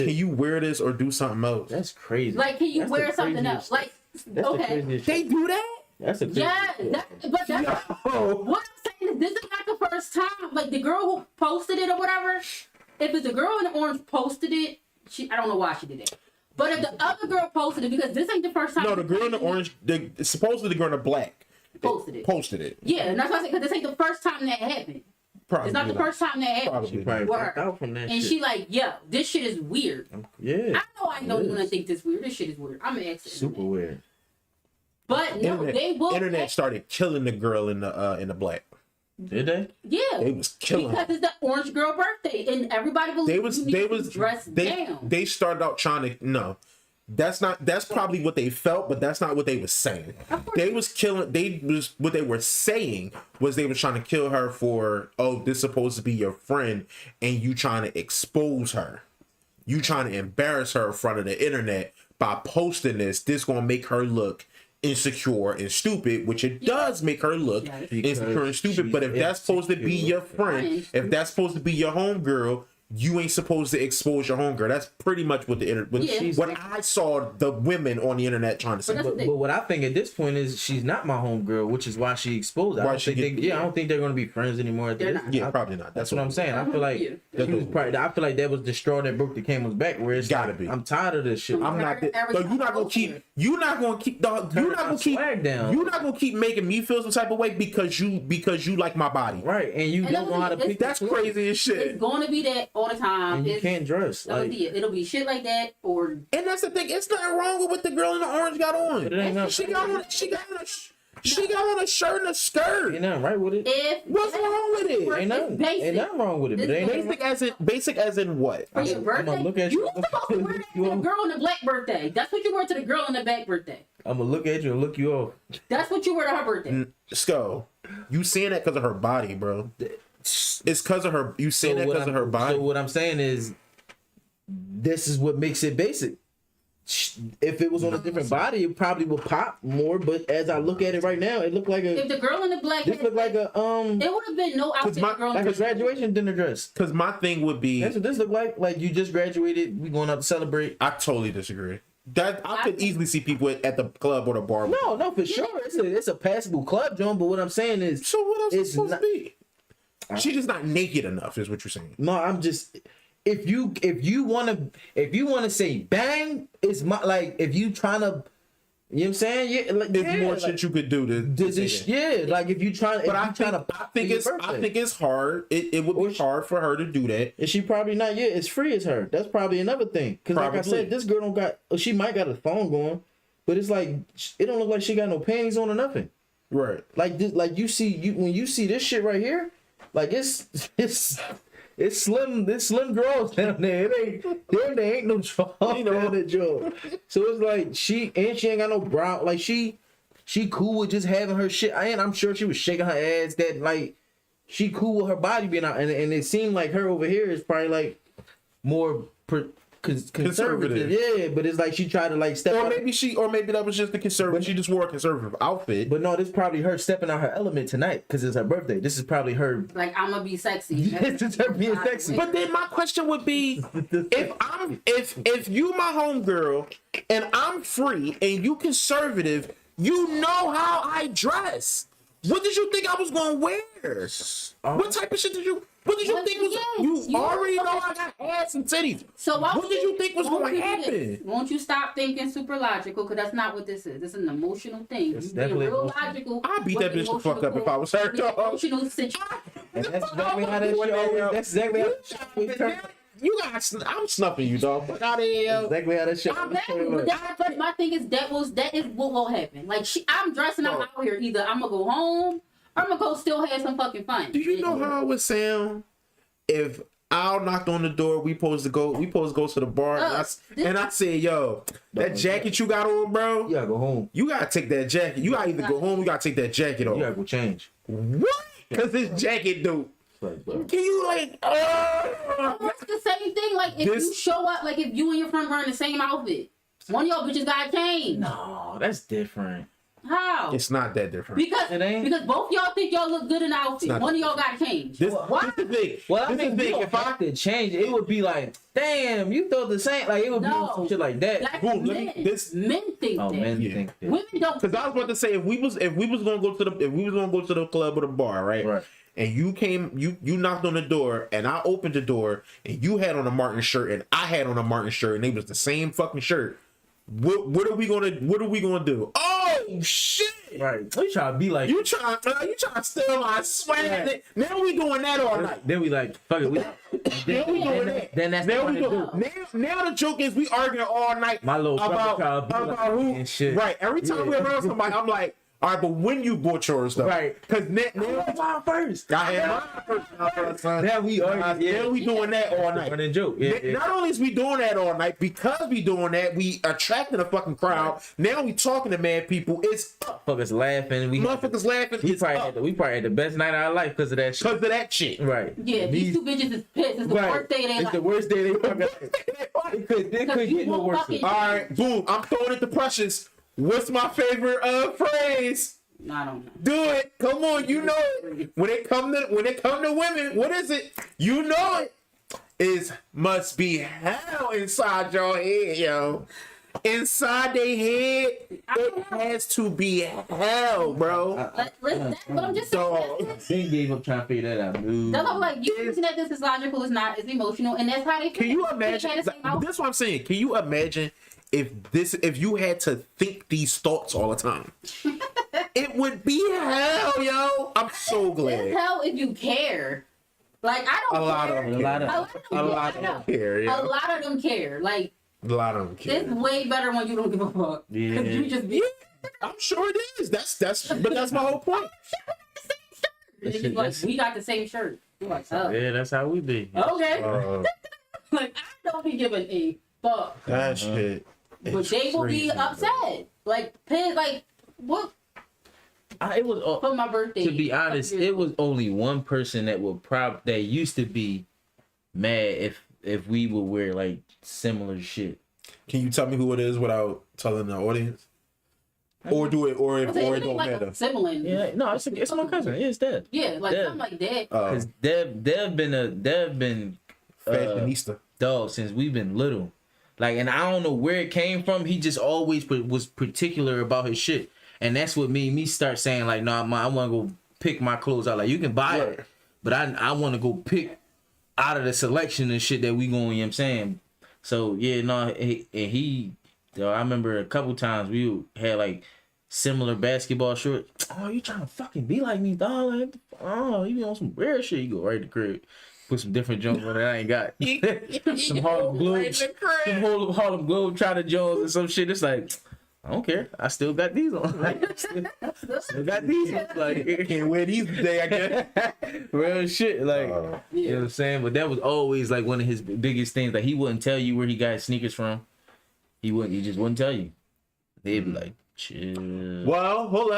you wear this or do something else? That's crazy. Like, can you wear something else? Like, okay, they do that. That's a crazy what I'm saying is this is not the first time. Like the girl who posted it or whatever. If it's the girl in the orange posted it, I don't know why she did that. But if the other girl posted it, because this ain't the first time. No, the girl in the orange, supposedly the girl in the black posted it. Yeah, and that's why I said, because this ain't the first time that happened. Probably it's not the first time that happened. She probably backed out from that and shit. she like, yo, this shit is weird. Yeah. I know you're gonna think this weird. This shit is weird. I'm gonna ask super weird. But no, they will. Internet started killing the girl in the black. Did they? Yeah, they was killing because it's the orange girl birthday, and everybody believes they was dressed down. They started out trying to That's probably what they felt, but that's not what they was saying. What they were saying was they were trying to kill her for, oh, this is supposed to be your friend, and you trying to expose her. You trying to embarrass her in front of the internet by posting this. This gonna make her look insecure and stupid, which it does make her look insecure and stupid. But if that's supposed to be your friend, if that's supposed to be your homegirl, you ain't supposed to expose your homegirl. That's pretty much what what I saw the women on the internet trying to say. But what I think at this point is she's not my homegirl, which is why she exposed. I don't think they're going to be friends anymore. Probably not. That's what I'm saying. I feel like I feel like that was the straw that broke the camel's back. Where it's gotta be. I'm tired of this shit. I'm not. So you're not gonna keep. You're not gonna keep making me feel some type of way because you like my body, right? And you don't know how to pick. That's crazy as shit. It's going to be that all the time. And you can't dress. It'll be shit like that, and that's the thing. It's nothing wrong with what the girl in the orange got on. But it ain't nothing. She got on. She got on a shirt and a skirt. Ain't nothing right with it. What's wrong with it? Ain't nothing wrong with it. But ain't Basic as in what? For your birthday, I'ma look at you you. were supposed to wear that to the girl in the black birthday. That's what you wore to the girl in the black birthday. I'm gonna look at you and look you off. That's what you wore to her birthday. Sco, you saying that because of her body, bro. It's because of her. You saying that because of her body. So what I'm saying is, this is what makes it basic. If it was on a different body, it probably would pop more. But as I look at it right now, it looked like a. If the girl in the black, This looked like a It would have been no outfit. like a graduation dinner dress. Because my thing would be. That's what this looked like. Like you just graduated. We going out to celebrate. I totally disagree. That I could easily see people at the club or the bar. No, for sure. It's a passable club, John. But what I'm saying is, So what else is it's supposed not- to be? She's just not naked enough, is what you're saying. no, I'm just. If you wanna say bang, it's my like if you trying to, you know what I'm saying? Yeah, like, There's more shit you could do to say that. yeah, like if you trying, But I think it's hard. It would be hard for her to do that. And she probably not yet as free as her. That's probably another thing. Because like I Probably. said, this girl don't got. She might got a thong going, but it's like it don't look like she got no panties on or nothing. Right. Like this, like when you see this shit right here, like it's slim. There's slim girls down there. There ain't no draw down the jaw. So it's like she ain't got no brow. Like she cool with just having her shit. And I'm sure she was shaking her ass. That like she cool with her body being out. And it seemed like her over here is probably like more conservative. Yeah, but it's like she tried to like step. Or maybe that was just the conservative. She just wore a conservative outfit. But no, this is probably her stepping out her element tonight because it's her birthday. This is probably her. Like I'm gonna be sexy. This is her being sexy. But then my question would be, if you my homegirl and I'm free and you conservative, you know how I dress. What did you think I was gonna wear? What type of shit did you? What did you think was? You already know I got ass and titties. So what did you think was going to happen? Won't you stop thinking super logical? Because that's not what this is. This is an emotional thing. It's You being definitely real emotional. logical. I'd beat that bitch the fuck up if I was her, dog. Emotional situation. And that's exactly how that shit always. That's exactly how that shit You got. I'm snuffing you, dog. Fuck out of here. exactly how that shit. I'm mad, but my thing is that is what will happen. Like I'm dressing out here. Either I'm gonna go home or I'm gonna go still have some fucking fun. Do you know how it would sound if Al knocked on the door? We supposed to go to the bar, and I said, "Yo, that jacket you got on, bro. You gotta go home. You gotta take that jacket. You gotta either go home. You gotta take that jacket off. You gotta go change. What? Because this jacket, dude. Can you like? It's the same thing. Like if you show up, like if you and your friend wearing the same outfit, one of y'all bitches gotta change. No, that's different. How? It's not that different. Because both y'all think y'all look good in the outfit. One of y'all gotta change. This What? is big. Well, I This mean, is big. if I could change it, it would be like, damn, you thought the same. Like it would be some shit like that. That's Boom, men. Men think that. Men Yeah. think that. Women don't. Because I was about to say, if we was gonna go to the club or the bar, right? And you came, you knocked on the door, and I opened the door, and you had on a Martin shirt, and I had on a Martin shirt, and it was the same fucking shirt. What are we gonna do? Oh shit! Right. You try to be like You trying to steal my swag? Right. Now we doing that all night. Then we like fuck it. Now we doing that. Then that's Now what we we do. Now the joke is we arguing all night My little brother tried to be about like who and shit. Right. Every time we're around somebody, I'm like, all right, but when you bought yours though, Right. Because now mine first. I had mine first, son. Now we argue. Now we doing that all night. Running joke. Yeah. Not only is we doing that all night, because we doing that, we attracting a fucking crowd. Now we talking to mad people. It's up. Motherfuckers laughing. Motherfuckers laughing. We It's probably had the best night of our life because of that shit. because of that shit. Right. Yeah, these two bitches is pissed. It's the worst day of their It's life. the worst day they fucking life. It could get no worse. fucking- All right, boom. I'm throwing it to Precious. What's my favorite phrase? I don't know. Do it. Come on, you know it. When it come to women, what is it? You know it. Is must be hell inside your head, yo. Inside their head, it has to be hell, bro. That's what I'm just saying. They gave up trying to figure that out. Dude. That's all, like you thinking that this is logical, is not. It's emotional, and that's how they feel. Can you imagine? They had the same outfit. That's what I'm saying. Can you imagine if you had to think these thoughts all the time? It would be hell, yo. I'm so glad. It's hell if you care. Like I don't care. A lot of them care. A lot of them care. Yeah. A lot of them care. Like A lot of them care. It's way better when you don't give a fuck. Yeah. You just be. I'm sure it is. But that's my whole point. It's just like, we got the same shirt. You're like, oh. Yeah, that's how we be. Okay. Like, I don't be giving a fuck. That shit. But they will be upset. Like, what? It was For my birthday. to be honest, it was only one person that that used to be mad if we would wear like similar shit. Can you tell me who it is without telling the audience? Or do it, or it don't like matter. a sibling. Yeah, no, it's my cousin. Yeah, it's Deb. Yeah, like Deb. something like that. Because Deb been Fashionista. dog since we've been little. Like, and I don't know where it came from. He just always was particular about his shit. And that's what made me start saying, like, no, I want to go pick my clothes out. Like, you can buy it, but I want to go pick out of the selection and shit that we going, you know what I'm saying? So, yeah, no, he I remember a couple times we had, like, similar basketball shorts. Oh, you trying to fucking be like me, dog? Like, oh, you be on some weird shit. You go right to the crib. Put some different Jones on that I ain't got. Some Harlem Globe Trotter Jones and some shit. It's like, I don't care. I still got these on. Like, still got these on. Like, Can't wear these today, I guess. real shit. Like, you know what I'm saying? But that was always like one of his biggest things. Like, he wouldn't tell you where he got his sneakers from. He just wouldn't tell you. They'd be like, chill. Well, hold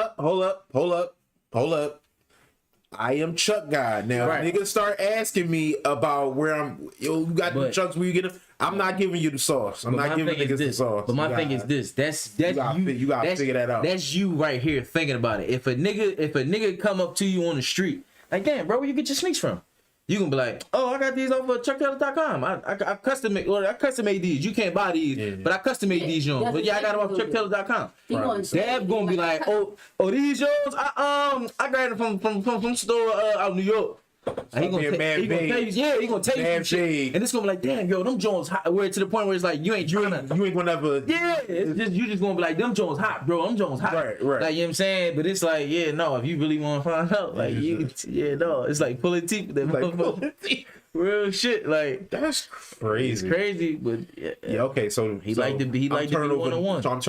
up. I am Chuck God. Now, Right. niggas start asking me about where you got the Chucks, where you get them. I'm not giving you the sauce. I'm not giving niggas the sauce. But my thing is this. That's you gotta figure that out. That's you right here thinking about it. If a nigga come up to you on the street, like, damn, bro, where you get your sneaks from? You gonna be like, oh, I got these off of ChuckTaylor.com. I custom made these. You can't buy these, but I custom made these Jones. But yeah, I got them off ChuckTaylor.com. Dab gonna be like, oh, these Jones, I got them from store out in New York. He gonna tell you, he gonna tell you some shit. And it's gonna be like, damn, yo, them Jones hot. Where to the point where it's like, you ain't gonna ever. Yeah, you just gonna be like, them Jones hot, bro. Them Jones hot. Right. Like, you know what I'm saying? But it's like, yeah, no, if you really want to find out, like, it's like pulling teeth. Real shit, like, that's crazy. It's crazy, but okay. So he like to be one-on-one. So I'm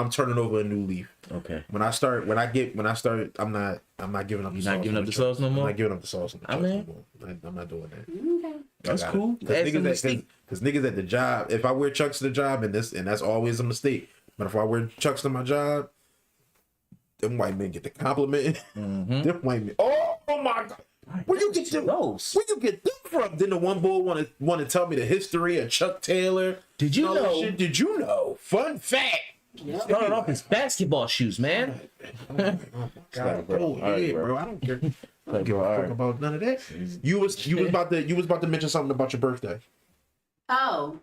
turning over a new leaf. Okay. When I start, I'm not giving up. You're not giving up the sauce no more. I'm not giving up the sauce. I mean, no more. I'm not doing that. Okay. That's cool. Because niggas at the job, if I wear Chucks to the job, and that's always a mistake. But if I wear Chucks to my job, them white men get the compliment. Them white men, oh my God. Where you get them? Where you get them from? Then the one boy want to tell me the history of Chuck Taylor. Did you know? Shit. Did you know? Fun fact. Started off his basketball shoes, man. God, bro. Bro. I don't care. I don't give a fuck about none of that. You was about to mention something about your birthday. Oh,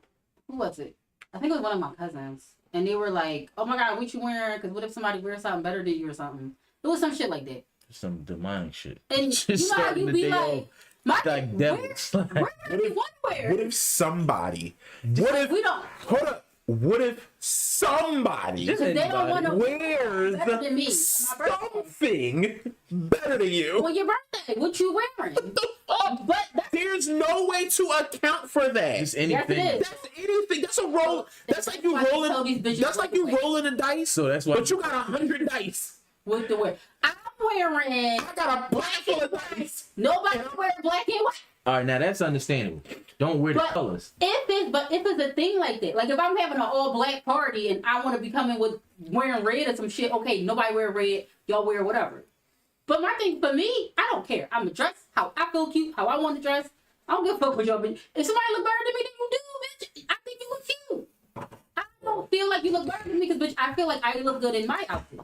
who was it? I think it was one of my cousins, and they were like, "Oh my God, what you wearing? Because what if somebody wears something better than you or something?" It was some shit like that. Some demonic shit. And you know how you be like, like devils. What if somebody? We don't. Hold up. What if somebody They don't want to wears better than me something better than you? On your birthday, what you wearing? But there's no way to account for that. Just anything. Yes, that's anything. That's a roll. That's like you rolling. That's like you rolling a dice. So that's why. But you got 100 dice. With the wear, I'm wearing. I got a black full of dice. Nobody wear black and white. All right, now that's understandable. Don't wear the colors. If it's a thing like that, like if I'm having an all black party and I want to be coming with wearing red or some shit, okay, nobody wear red, y'all wear whatever. But my thing for me, I don't care. I'm gonna dress how I feel cute, how I want to dress. I don't give a fuck what y'all be. If somebody look better than me than you do, bitch, I think you look cute. I don't feel like you look better than me because, bitch, I feel like I look good in my outfit.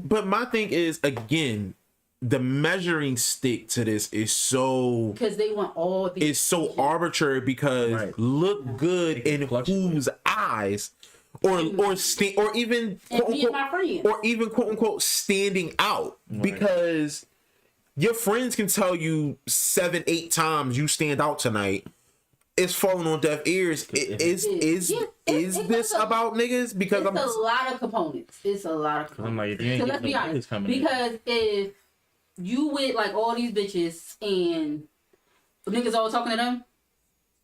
But my thing is, again, the measuring stick to this is so because they want all these. It's so arbitrary because look good in whose eyes, or even quote unquote standing out because your friends can tell you 7-8 times you stand out tonight. It's falling on deaf ears. Is this about niggas? Because it's a lot of components. It's a lot of components. I'm like, if you ain't so let's be honest. Because if you with like all these bitches and niggas all talking to them,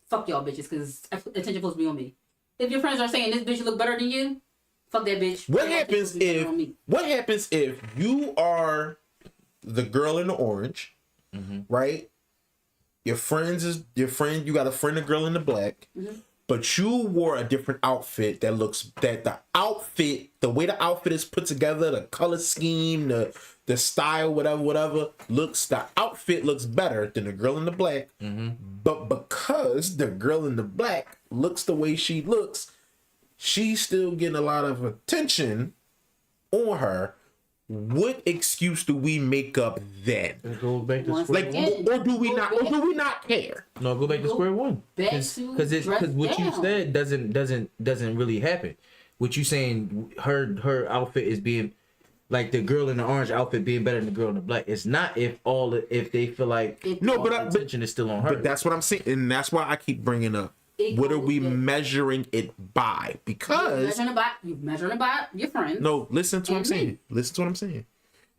fuck y'all bitches because attention supposed to be on me. If your friends are saying this bitch look better than you, fuck that bitch. What happens if you are the girl in the orange, right? You got a friend, a girl in the black, but you wore a different outfit the way the outfit is put together, the color scheme, the style, whatever, the outfit looks better than the girl in the black. But because the girl in the black looks the way she looks, she's still getting a lot of attention on her. What excuse do we make up then? It goes back to square one. Or do we not care? No, go back to square one. Because what you said doesn't really happen. What you saying, her outfit is being like the girl in the orange outfit being better than the girl in the black. It's not if they feel like the attention is still on her. But that's what I'm saying, and that's why I keep bringing up. What are we measuring it by? Because you're measuring it by your friends. No, listen to what I'm saying. Listen to what I'm saying.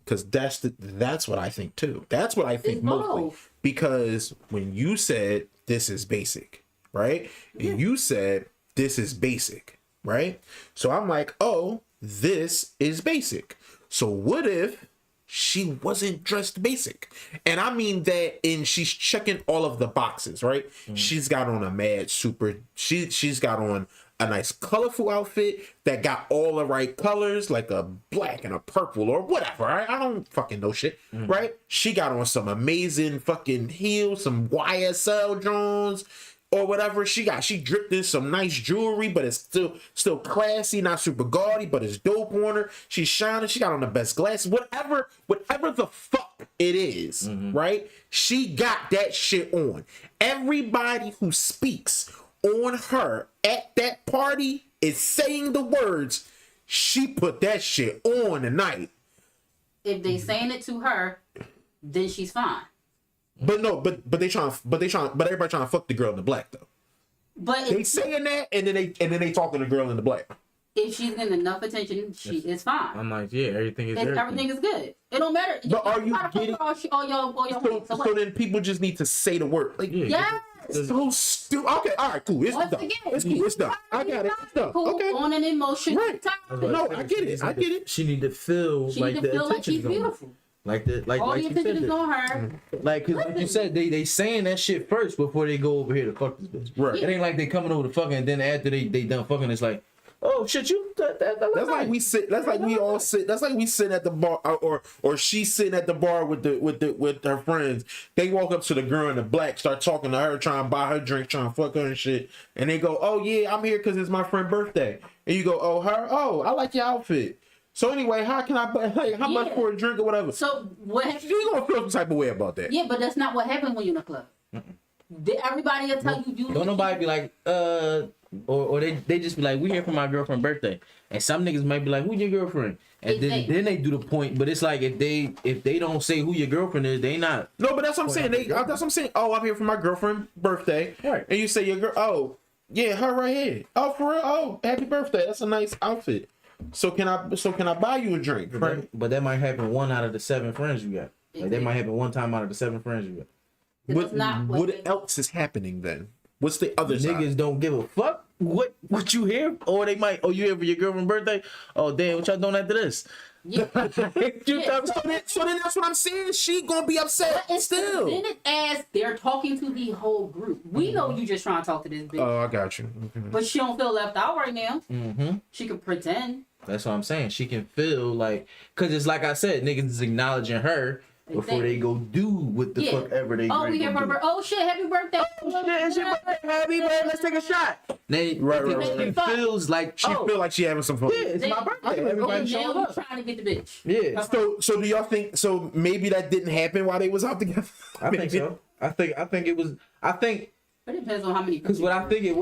Because that's what I think too. That's what I think mostly. Because when you said this is basic, right? And you said this is basic, right? So I'm like, oh, this is basic. So what if she wasn't dressed basic? And I mean that she's checking all of the boxes, right? She's got on a mad super, she's got on a nice colorful outfit that got all the right colors, like a black and a purple or whatever, right? I don't fucking know shit, right? She got on some amazing fucking heels, some YSL Jones or whatever. She dripped in some nice jewelry, but it's still classy, not super gaudy, but it's dope on her. She's shining. She got on the best glasses. Whatever the fuck it is, right? She got that shit on. Everybody who speaks on her at that party is saying the words, she put that shit on tonight. If they saying it to her, then she's fine. But everybody trying to fuck the girl in the black though. But they saying that, and then they talking to the girl in the black. If she's getting enough attention, it's fine. I'm like, yeah, everything is good. It don't matter. But are you getting all your so then people just need to say the word. Like, yes. So stupid. Okay, all right, cool. It's done. It's done. I got it. It's done. Okay. On an emotion. Right. No, I get it. She need to feel like she's beautiful. Like all the attention is on her. Like, cause like you said, they saying that shit first before they go over here to fuck this bitch. Right. It ain't like they coming over to fucking and then after they done fucking, it's like, oh shit, that's like we sit. That's like we all sit. That's like we sit at the bar, or she's sitting at the bar with her friends. They walk up to the girl in the black, start talking to her, trying to buy her drink, trying to fuck her and shit. And they go, "Oh yeah, I'm here because it's my friend's birthday." And you go, "Oh her? Oh, I like your outfit." So anyway, how can I buy? Like, how much for a drink or whatever? So what? You gonna feel some type of way about that? Yeah, but that's not what happened when you're in a club. Everybody will tell you. Don't nobody be like, or they just be like, we here for my girlfriend's birthday, and some niggas might be like, who's your girlfriend? And then they do the point, but it's like if they don't say who your girlfriend is, they not. No, but that's what I'm saying. That's what I'm saying. Oh, I'm here for my girlfriend's birthday, right? And you say your girl. Oh, yeah, her right here. Oh, for real. Oh, happy birthday. That's a nice outfit. So can I buy you a drink? Right? But that might happen one out of the 7 friends you got. Like that might happen one time out of the 7 friends you got. What else is happening then? What's the other side? Niggas don't give a fuck what you hear, or they might. Oh, you here for your girlfriend's birthday? Oh damn, what y'all doing after this? Yeah. So then that's what I'm saying. She gonna be upset still. Then it as they're talking to the whole group. We know you just trying to talk to this bitch. Oh, I got you. Okay. But she don't feel left out right now. She can pretend. That's what I'm saying. She can feel like, cause it's like I said, niggas is acknowledging her before they go do what the fuck ever they. Oh, we here for oh shit, happy birthday! Oh shit, it's your birthday, happy birthday. Let's take a shot. Right. Feels like she feel like she having some fun. Yeah, it's my birthday. Everybody showing up. Trying to get the bitch. Yeah. So do y'all think? So maybe that didn't happen while they was out together. I think so. I think it was. But it depends on how many. Because what I think it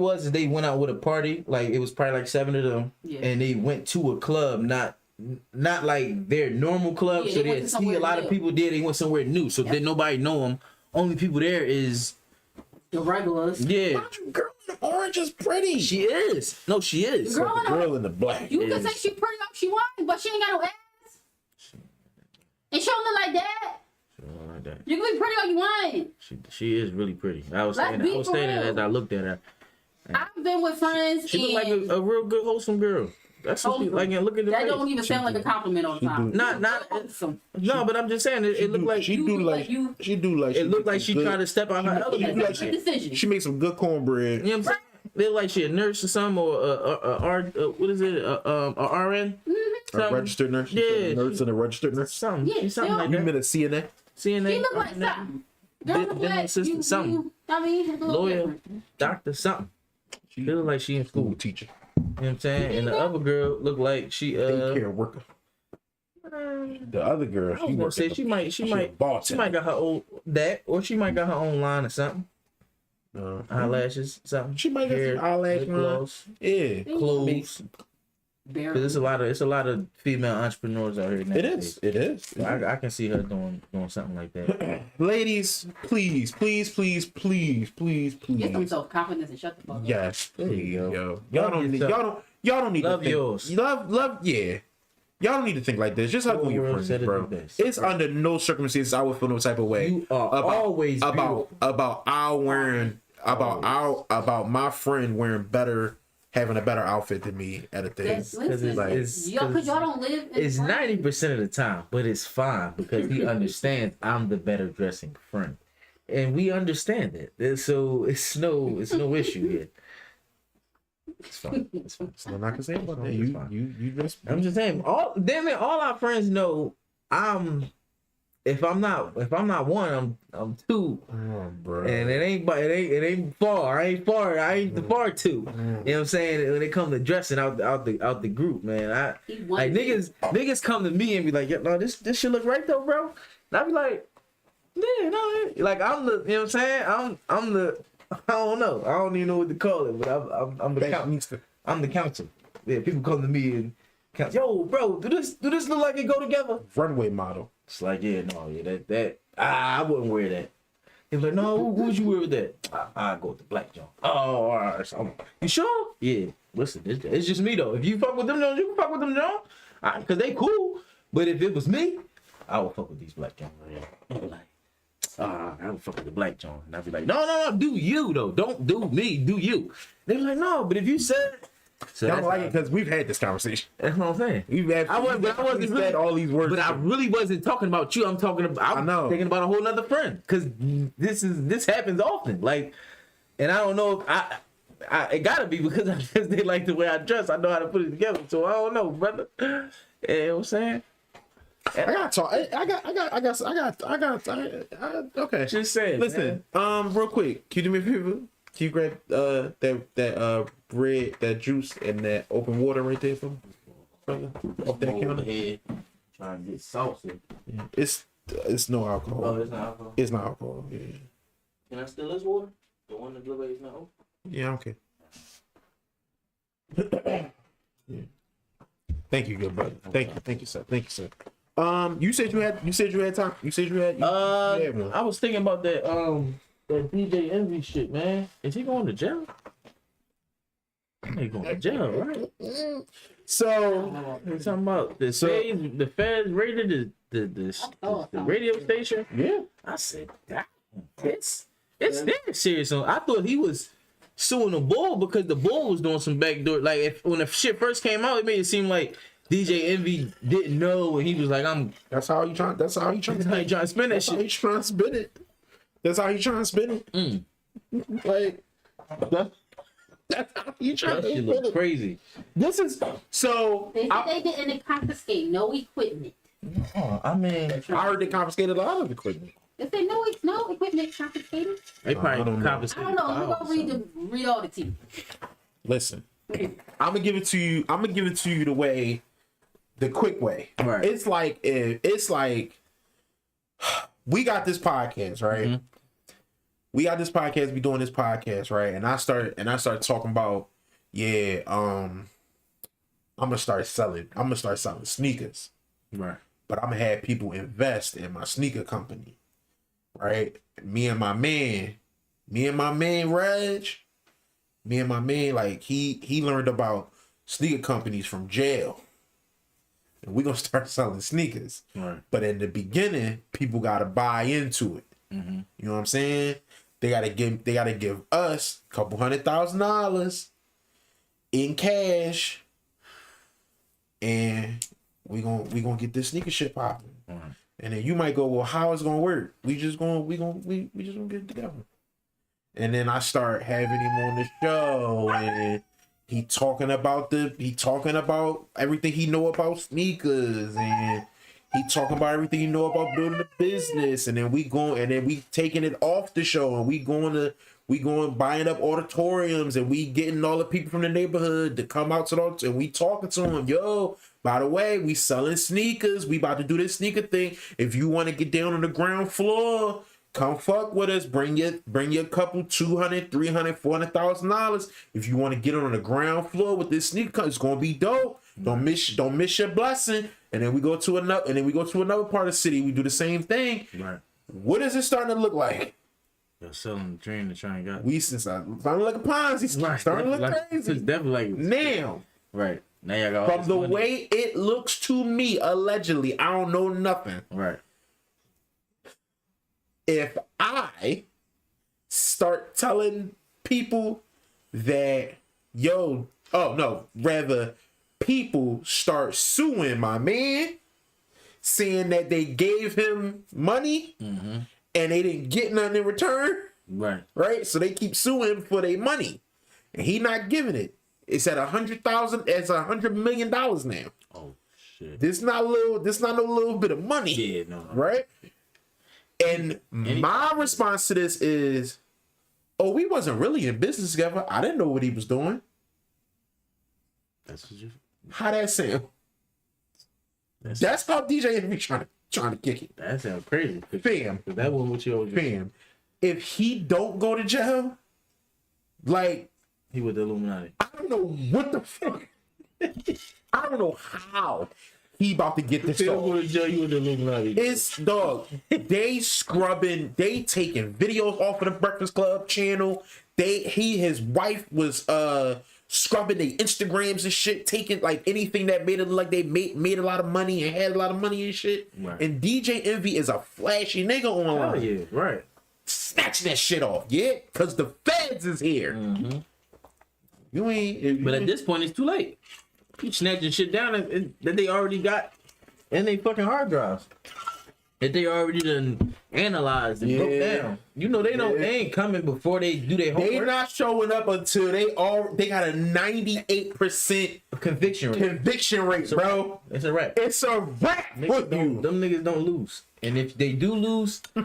was is they went out with a party. Like it was probably like 7 of them, and they went to a club, not like their normal club. So they see a lot of people there. They went somewhere new, so then nobody know them. Only people there is the regulars. Yeah. Girl in the orange is pretty. She is. No, she is. The girl in the black. You can say she pretty up, she white, but she ain't got no ass. And she don't look like that. You can be pretty or you ain't. She is really pretty. I was saying that as I looked at her. I've been with friends. She look like a real good wholesome girl. That's what she like. And look at the that face. don't even sound like a compliment all the time. Not Wholesome. no, but I'm just saying it looked like she do like it looked like she tried to step out her element. She makes some good cornbread. You know what I'm saying? They look like she a nurse or something, or what is it? A RN? A registered nurse. Yeah, a nurse and a registered nurse. Something. Yeah, Something like You that. mean a CNA? CNA. She look like something. Dental assistant, something. I mean, Lawyer, doctor, something. She look like she in school. Teacher. You know what I'm saying? And the other girl look like she Daycare worker. The other girl, I was gonna say she might got her own that, or she might got her own line or something. Eyelashes, something. She might get some eyelash gloss. Yeah, clothes. Because it's a lot of female entrepreneurs out here now. It is. So I can see her doing something like that. Ladies, please. Get some self confidence and shut the fuck up. Yes, there you go. Yo. Y'all don't need love to think. yours. Love, yeah. Y'all don't need to think like this. Just hug on your friends, bro. It's under no circumstances I would feel no type of way. You are always about my friend having a better outfit than me at a thing. Because y'all don't live in it's 90% of the time, but it's fine because he understands I'm the better dressing friend. And we understand it. So it's no issue here. It's fine. So I'm not gonna say about that. You just. I'm just saying. All our friends know if I'm not one, I'm two. Oh, bro. And it ain't far. I ain't the far two. You know what I'm saying? When it comes to dressing out the group, man. Niggas come to me and be like, yeah, no, this shit look right though, bro. And I be like, yeah, no, like I'm the, you know what I'm saying? I'm the, I don't know. I don't even know what to call it, but I'm the counselor. I'm the counselor. Yeah, people come to me and count. Yo, bro, do this look like it go together? Runway model. It's like, yeah, I wouldn't wear that. He was like, no, who would you wear with that? I go with the black John. Oh, all right. So you sure? Yeah. Listen, it's just me though. If you fuck with them Jones, you can fuck with them Jones. Cause they cool. But if it was me, I would fuck with these black Jones. Right? Like, I would fuck with the black John. And I'd be like, no, do you though. Don't do me, do you. They be like, no, but if you said So y'all don't like it because we've had this conversation. That's what I'm saying. I wasn't said all these words, but I really wasn't talking about you. I'm thinking about a whole nother friend because this happens often. Like, and I don't know if it gotta be because I just didn't like the way I dress. I know how to put it together, so I don't know, brother. You know what I'm saying? I got to talk. Okay. Just saying. Listen, real quick, can you do me a favor? Can you grab that bread, that juice, and that open water right there for me, brother? Off that counter. Trying to get saucy. Yeah. It's no alcohol. Oh, it's not alcohol. It's not alcohol. Yeah. Can I steal this water? The one that looks like it's not open. Yeah, okay. Yeah. Thank you, good brother. Thank you, sir. You said you had time. You said you had one. I was thinking about that that DJ Envy shit, man. Is he going to jail? He going to jail, right? So we're talking about the feds raided the radio station. Yeah, I said, damn, it's very serious. I thought he was suing the Bull because the Bull was doing some backdoor. Like when the shit first came out, it made it seem like DJ Envy didn't know, and he was like, That's how he trying to spin that shit. He's trying to spin it. That's how he trying to spin it. Like that's how he trying to spin it. Look crazy. This is so. They didn't confiscate no equipment. I mean, I heard they confiscated a lot of equipment. They say no equipment confiscated. They probably I confiscated. don't know. We're gonna read all the tea. Listen, I'm gonna give it to you. The quick way. Right. It's like we got this podcast, right? Mm-hmm. We got this podcast. We doing this podcast, right? And I start talking about, I'm gonna start selling sneakers, right? But I'm gonna have people invest in my sneaker company, right? Me and my man, Reg, like he learned about sneaker companies from jail. And we're gonna start selling sneakers. Right. But in the beginning, people gotta buy into it. Mm-hmm. You know what I'm saying? they gotta give us a couple $100,000 in cash, and we gonna get this sneaker shit popping. And then you might go, well, how is it gonna work? We just gonna get it together. And then I start having him on the show, and he talking about everything he know about sneakers, and he talking about everything he know about building a business. And then we taking it off the show, and we going buying up auditoriums, and we getting all the people from the neighborhood to come out to the, and we talking to them. Yo, by the way, we selling sneakers. We about to do this sneaker thing. If you want to get down on the ground floor, come fuck with us. Bring your couple $200,000, $300,000, $400,000. If you want to get on the ground floor with this sneaker, it's gonna be dope. Don't miss your blessing. And then we go to another part of the city. We do the same thing. Right. What is it starting to look like? They're selling the dream that y'all ain't got. We starting to look like a Ponzi scheme. Right. Starting to look like, crazy. It's definitely like Now. Right. Now y'all got all From the money. way it looks to me, allegedly, I don't know nothing. Right. If I start telling people that, people start suing my man, saying that they gave him money and they didn't get nothing in return. Right. So they keep suing for their money, and he not giving it. It's at 100,000. It's $100 million now. Oh shit. This not no little bit of money. Yeah. No. Right. And my response to this is, oh, we wasn't really in business together. I didn't know what he was doing. That's what you. How that sound? That's how DJ Envy trying to kick it. That sounds crazy. Fam. That one what you always. Fam. If he don't go to jail, like, he with the Illuminati. I don't know what the fuck. I don't know how he about to get this off. Go to jail, you with the Illuminati. It's dog. They taking videos off of the Breakfast Club channel. His wife was scrubbing their Instagrams and shit, taking like anything that made it look like they made a lot of money and had a lot of money and shit. Right. And DJ Envy is a flashy nigga online. Oh yeah, right. Snatching that shit off, yeah, because the feds is here. You ain't. But at this point, it's too late. You snatching shit down that they already got in their fucking hard drives. That they already done analyzed and broke down. You know they don't. They ain't coming before they do their homework. They not showing up until they got a 98% conviction rate, bro. It's a wrap. It's a wrap for you. Them niggas don't lose, and if they do lose, I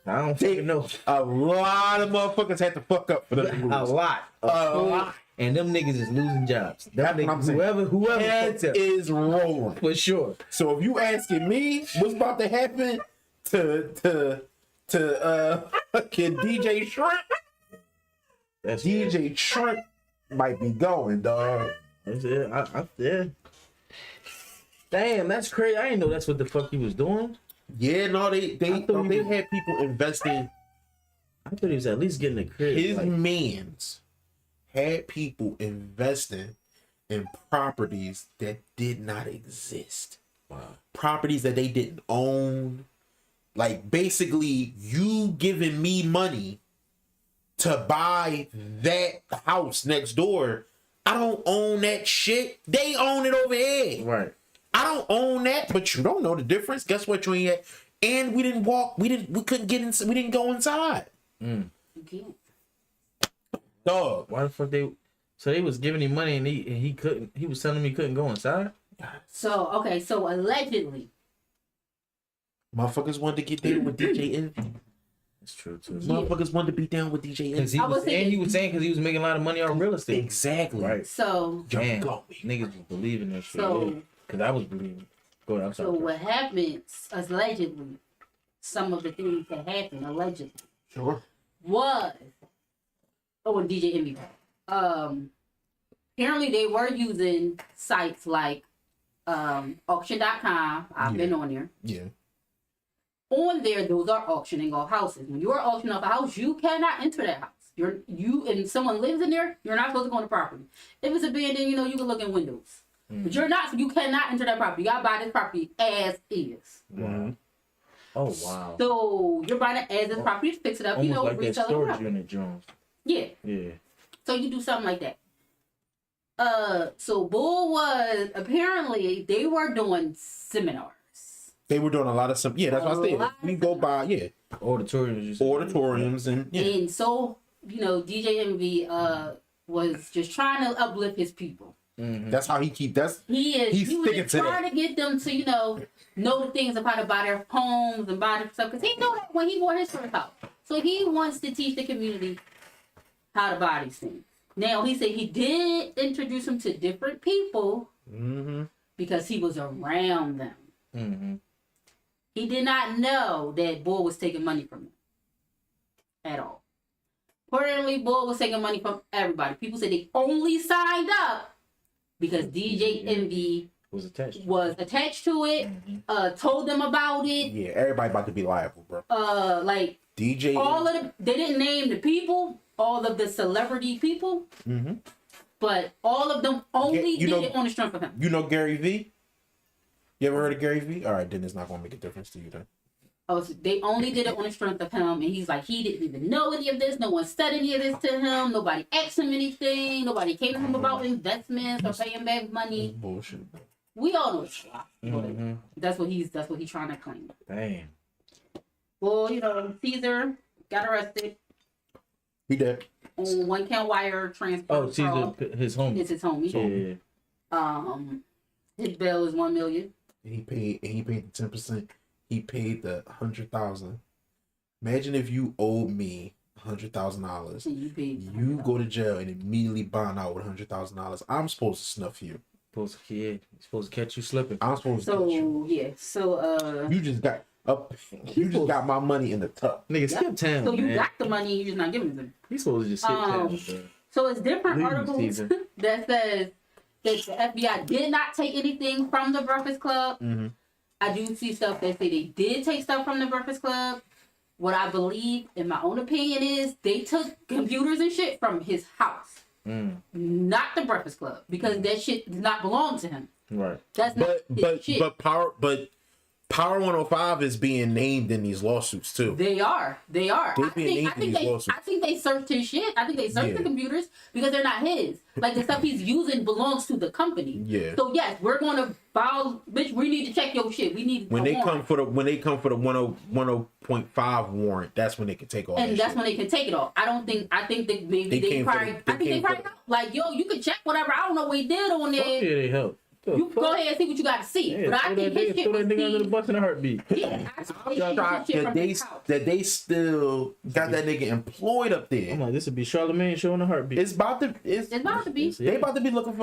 don't fucking know. A lot of motherfuckers had to fuck up for them to lose. A lot. And them niggas is losing jobs. That's what I'm saying. Whoever Heads is rolling. For sure. So if you asking me what's about to happen to kid DJ Shrimp, DJ Shrimp might be going, dog. That's it. Yeah. Damn, that's crazy. I didn't know that's what the fuck he was doing. Yeah, no, they had people investing. I thought he was at least getting a crib. His mans had people investing in properties that did not exist. Wow. Properties that they didn't own. Like, basically, you giving me money to buy that house next door. I don't own that shit. They own it over here. Right. I don't own that, but you don't know the difference. Guess what, you ain't at? And we didn't walk. We couldn't get inside. We didn't go inside. You can't. Dog. Why the fuck they? So they was giving him money and he couldn't. He was telling me he couldn't go inside. So allegedly, motherfuckers wanted to get down with DJ Envy. That's true too. Motherfuckers wanted to be down with DJ Envy. He was saying because he was making a lot of money on real estate. Exactly. Right. So damn, niggas was believing that shit. So because I was believing. Go ahead. I'm sorry. So what happens allegedly? Some of the things that happened allegedly. Sure. Was when DJ Envy. Apparently they were using sites like auction.com. I've been on there. Yeah. On there, those are auctioning off houses. When you're auctioning off a house, you cannot enter that house. You and someone lives in there, you're not supposed to go on the property. If it's abandoned, you can look in windows. But you cannot enter that property. You gotta buy this property as is. Mm-hmm. Oh wow. So you're buying it as a property to fix it up, Almost like that resell it storage around. unit, Jones. Yeah. Yeah. So you do something like that. So Bull was apparently they were doing seminars. They were doing a lot of some. Yeah, that's what I said. We go by Auditoriums. auditoriums and And so DJ Envy was just trying to uplift his people. Mm-hmm. That's how he keep. He's he was sticking just to trying that. to get them to know the things of how to buy their homes and buy their stuff because he know that when he bought his first house. So he wants to teach the community how to buy these things. Now he said he did introduce them to different people because he was around them. Mm-hmm. He did not know that Bull was taking money from them at all. Apparently, Bull was taking money from everybody. People said they only signed up because DJ Envy was attached to it. Told them about it. Yeah, everybody about to be liable, bro. Like DJ. they didn't name the people, all of the celebrity people, but all of them only did it on the strength of him. You know Gary V? You ever heard of Gary V? All right, then it's not gonna make a difference to you then. Oh, so they only did it on the strength of him, and he's like, he didn't even know any of this. No one said any of this to him. Nobody asked him anything. Nobody came to him about investments or paying back money. That's bullshit. We all know it's lie. That's what he's trying to claim. Damn. Well, Caesar got arrested He did. on 1 count wire transfer. Oh, Caesar, fraud. his homie. It's his homie. Yeah. His bail is $1 million. He paid the 10%. He paid the $100,000. Imagine if you owed me $100,000. And you paid. You go to jail and immediately bond out with $100,000. I'm supposed to snuff you. Supposed to catch you slipping. I'm supposed to catch you. Yeah. So You just got up. You just got my money in the tub. Nigga, skip town. So you man. got the money, you're just not giving it to them. He's supposed to just skip town. Bro. So it's different Leave, articles Caesar. that says that the FBI did not take anything from the Breakfast Club. I do see stuff that say they did take stuff from the Breakfast Club. What I believe, in my own opinion, is they took computers and shit from his house, not the Breakfast Club, because that shit does not belong to him. Right. That's not his shit. Power 105 is being named in these lawsuits too. They are. They being named in these lawsuits. I think they searched his shit. I think they searched the computers because they're not his. Like the stuff he's using belongs to the company. Yeah. So yes, we're going to file. Bitch, we need to check your shit. We need When they come for the 10.5 warrant, that's when they can take all. and that that's shit. when they can take it off. I think that maybe they probably. I think they probably like, yo, you can check whatever. I don't know what he did on there. Yeah, they help. You go ahead and see what you got to see. Yeah, but I think his shit throw was that nigga under the bus in a heartbeat. Yeah, I think his Shocked shit that from they his house. still got that nigga employed up I'm there. like, this would be Charlemagne showing a heartbeat. It's about to be. It's about to be. They about to be looking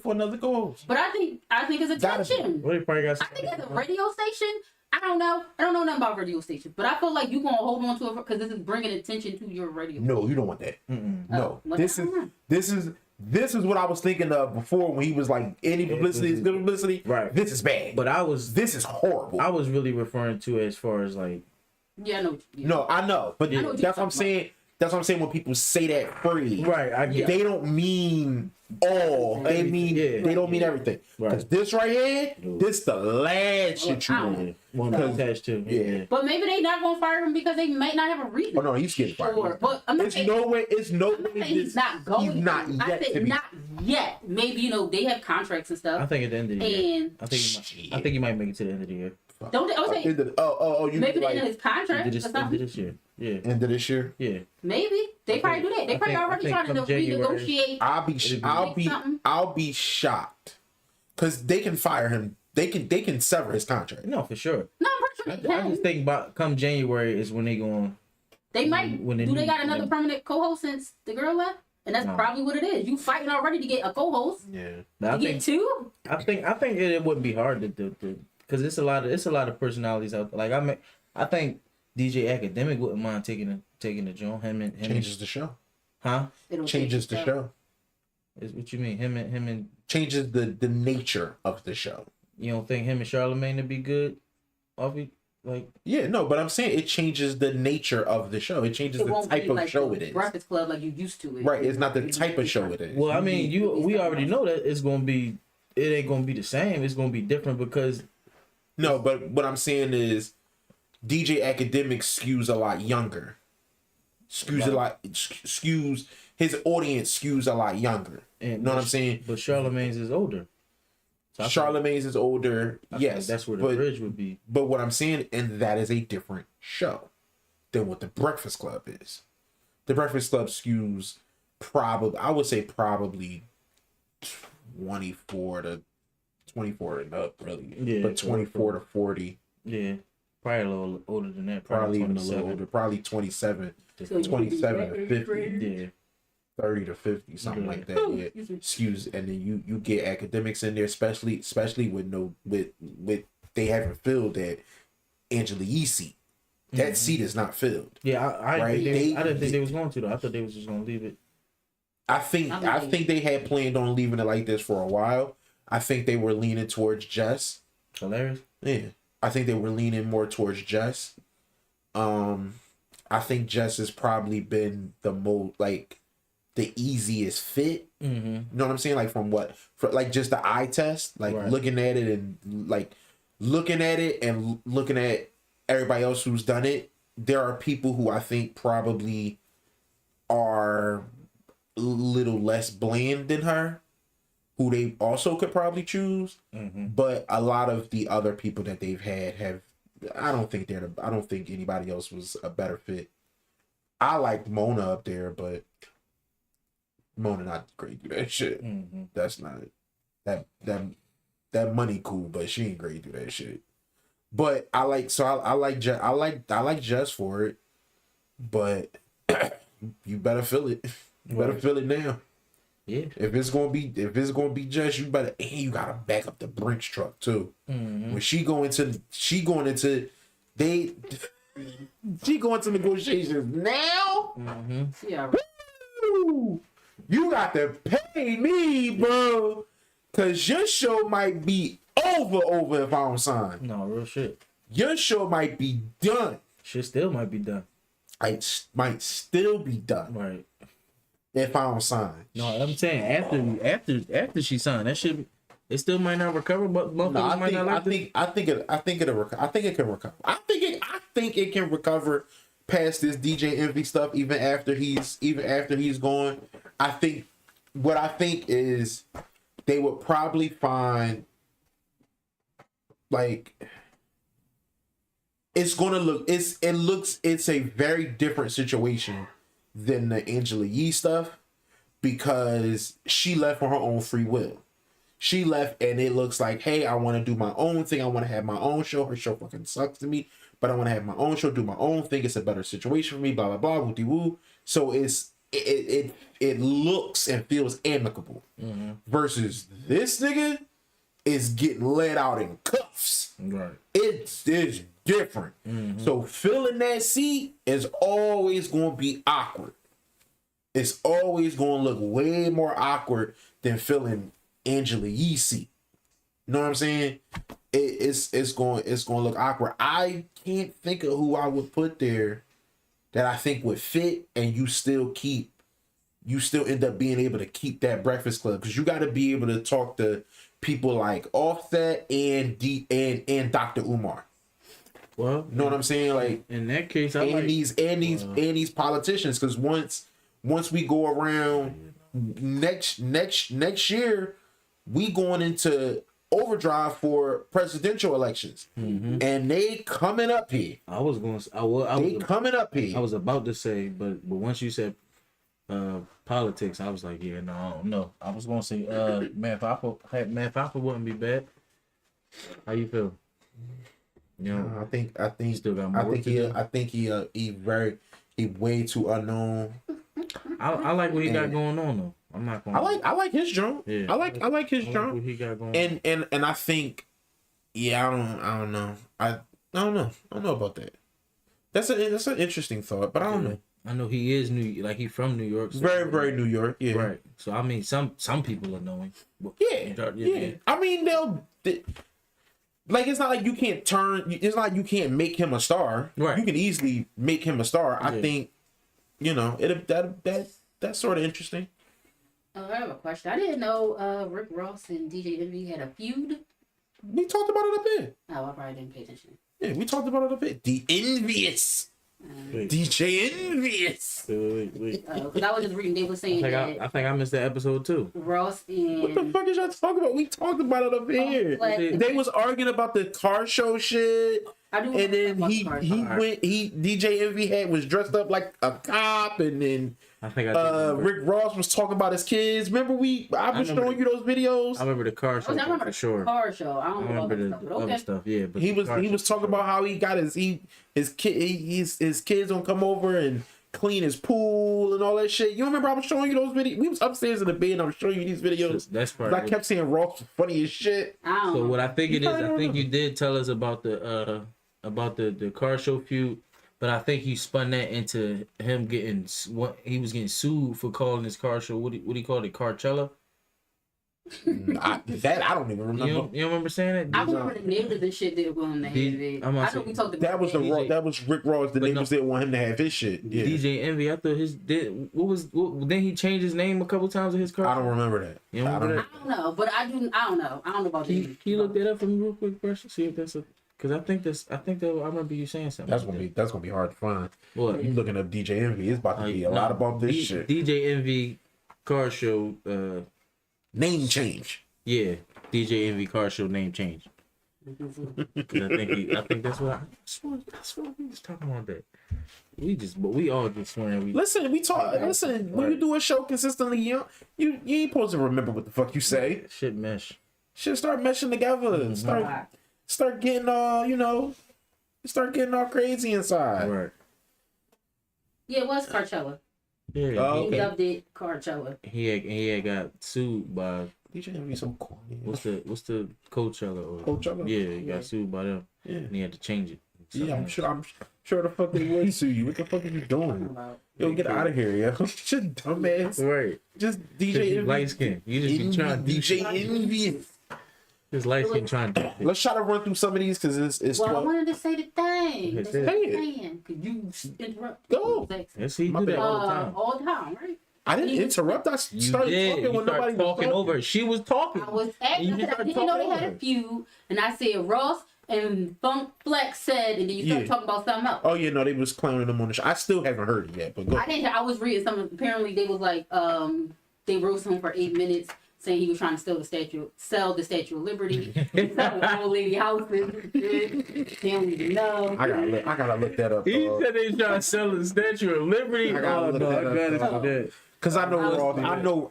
for another co-host. But I think it's Gotta be. attention. Well, they probably got. I think as a radio station, I don't know nothing about radio stations, but I feel like you're gonna hold on to it because this is bringing attention to your radio. No, you don't want that. No, well, this is what I was thinking of before when he was like, any publicity is good publicity. Right. This is bad. But this is horrible. I was really referring to as far as like. Yeah, I know. Yeah. No, I know, but I know what that's you're what I'm talking saying. That's what I'm saying when people say that phrase. Right, I get. They don't mean all. They Everything, mean they don't mean everything. Because this right here, this the last shit you want. One attached to. Yeah. But maybe they not gonna fire him because they might not have a reason. Oh no, he's getting fired. Sure. But I'm not It's saying, no way. It's no I'm not way. saying he's not going. He's not to. yet I to said be. not yet. Maybe they have contracts and stuff. I think at the end of the year. And I think he might make it to the end of the year. don't they? I was saying, You maybe like they in his contract End or of something. this year. Yeah. end of this year? Yeah. Maybe they probably do that. They probably already trying to come January- renegotiate. I'll be shocked because they can fire him. They can sever his contract. No, for sure. No, I'm pretty sure I they just can. think about come January is when they going. They might. when they Do they need- got another when- permanent co-host since the girl left? And that's No. probably what it is. You fighting already to get a co-host. Yeah. But You get two. I think it wouldn't be hard to do because it's a lot of personalities out there. Like I think DJ Academic wouldn't mind taking the joint. Him and Changes the show. huh? It'll Changes take the show. Is what you mean? Him and Changes the nature of the show. you don't think him and Charlemagne to be good? Off it, like Yeah, no, but I'm saying it changes the nature of the show. It changes It the won't type be of like show the it is. Breakfast Club like you used to it. Right, it's not the type of show it is. well, I mean, we already know that it ain't gonna be the same. It's gonna be different because No, but what I'm saying is DJ Academic skews a lot younger. Skews his audience skews a lot younger. And you know what I'm saying? But Charlemagne's is older. So Charlemagne's is older. Yes, that's where the bridge would be. But what I'm saying, and that is a different show than what the Breakfast Club is. The Breakfast Club skews I would say probably 24 and up, really. Yeah, but 24 to 40. Yeah, probably a little older than that. Probably even a little older. Probably 27, So 27 to 50. Yeah. 30 to 50, something like that. Yeah. Excuse, and then you get academics in there, especially with they haven't filled that Angela Yee seat. That seat is not filled. Yeah, I didn't think they was going to though. I thought they was just gonna leave it. I think they had planned on leaving it like this for a while. I think they were leaning towards Jess. Hilarious. Yeah, I think they were leaning more towards Jess. I think Jess has probably been the most the easiest fit. Mm-hmm. You know what I'm saying? Like from just the eye test, looking at it and looking at everybody else who's done it. There are people who I think probably are a little less bland than her, who they also could probably choose. Mm-hmm. But a lot of the other people that they've had I don't think anybody else was a better fit. I like Mona up there, but Mona not great do that shit. Mm-hmm. That's not that money cool, but she ain't great do that shit. But I like Jess for it, but you better fill it. You better fill it now. Yeah. If it's gonna be Jess, you better, and you gotta back up the Brinks truck too. Mm-hmm. When she going into negotiations now. Mm-hmm. Yeah. Woo! You got to pay me, bro, cause your show might be over if I don't sign. No, real shit. Your show might be done. Shit still might be done. It might still be done. Right. If I don't sign. No, I'm saying after she signed, that shit, it still might not recover, but motherfuckers might not like it. I think it can recover. I think it can recover past this DJ Envy stuff even after he's gone. I think is they would probably find it's a very different situation than the Angela Yee stuff, because she left on her own free will. She left and it looks like, hey, I want to do my own thing. I want to have my own show. Her show fucking sucks to me, but I want to have my own show, do my own thing. It's a better situation for me, blah, blah, blah, woo woo. So it looks and feels amicable. Mm-hmm. Versus this nigga is getting let out in cuffs. Right. It's different. Mm-hmm. So filling that seat is always going to be awkward. It's always going to look way more awkward than filling Angela Yee's seat. You know what I'm saying? It's going to look awkward. I can't think of who I would put there that I think would fit, and you still end up being able to keep that Breakfast Club, because you got to be able to talk to people like Offset and Dr. Umar. Well, you know what I'm saying? Like in that case, these politicians, because once we go around next year, we going into overdrive for presidential elections, and they coming up here. Coming up here. I was about to say, but once you said politics, I was like, yeah, no, I don't know. I was gonna say, Matt Papa wouldn't be bad. How you feel? You know, I think still got more work to do. I think he way too unknown. I like what he got going on though. I'm not gonna. I like his drum. Yeah, I like his drum. What he got going on. And I think, yeah, I don't know. I don't know about that. That's an interesting thought, but I don't know. I know he is he's from New York. So very New York, yeah. Right. So I mean, some people will know him. Yeah. I mean, it's not like you can't it's not like you can't make him a star. Right. You can easily make him a star. Yeah. I think, that's sort of interesting. I have a question. I didn't know Rick Ross and DJ Envy had a feud. We talked about it up here. Oh, I probably didn't pay attention. Yeah, we talked about it a bit. The Envious. DJ Envious. Wait. Because I was just reading, they were saying I think I missed that episode too. Ross and What the fuck is y'all talking about? We talked about it up here. They was arguing about the car show shit. And then DJ Envy was dressed up like a cop, and then I think Rick Ross was talking about his kids. Remember I was showing you those videos. I remember the car show for sure. Car show. I don't remember the other stuff. Yeah, but he was talking about how he got his kids gonna come over and clean his pool and all that shit. You remember I was showing you those videos? We was upstairs in the bed and I was showing you these videos. That's part. I kept saying Ross was funny as shit. So what I think it is, I think you did tell us about the car show feud, but I think you spun that into him getting he was getting sued for calling his car show. What do you call it? Carcella? I don't even remember. You don't remember saying that? I remember the neighbors and shit they were going to have it. I know we talked about that was Rick Ross. The neighbors didn't want him to have his shit. Yeah. DJ Envy, I thought then he changed his name a couple times in his car. I don't remember that. You don't remember that? I don't know, but I don't know. I don't know about that. Can you look that up for me real quick, first? See if that's because I think that I remember you saying something. That's gonna be hard to find. What? You looking up DJ Envy? It's about to be a lot about this shit. DJ Envy car show name change. Yeah, DJ Envy car show name change. Because I think that's what we was talking about that. We all just swearing. Listen, when you do a show consistently, you ain't supposed to remember what the fuck you say. Shit mesh. Shit start meshing together. Mm-hmm. Start getting all, start getting all crazy inside. Right. Yeah, it was Carcella. Yeah. Oh, okay. He dubbed it Carcella. He had got sued by DJ Envy so corny. What's the Coachella? Coachella? Yeah, he got sued by them. Yeah. And he had to change it. Yeah, I'm sure the fuck they would sue you. What the fuck are you doing? Yo, get out of here, yo. Shit, dumbass. Right. Just DJ Envy. Light skin. You just be trying to DJ Envy. His light skin trying to. Let's try to run through some of these because it's. Well, 12. I wanted to say the thing. Say it. Could you interrupt? Go. Yes, he do that all the time. All the time, right? I didn't interrupt. I started talking when nobody was talking over. She was talking. I was asking. I didn't know they had a feud, and I said Ross and Funk Flex said, and then you started talking about something else. Oh yeah, no, they was clowning them on the show. I still haven't heard it yet, but go. I didn't. I was reading something. Apparently, they was like, they roasted him for 8 minutes, saying he was trying to sell the Statue of Liberty, sell old lady houses. They don't even know. I gotta look that up. He said they trying to sell the Statue of Liberty. Cause I know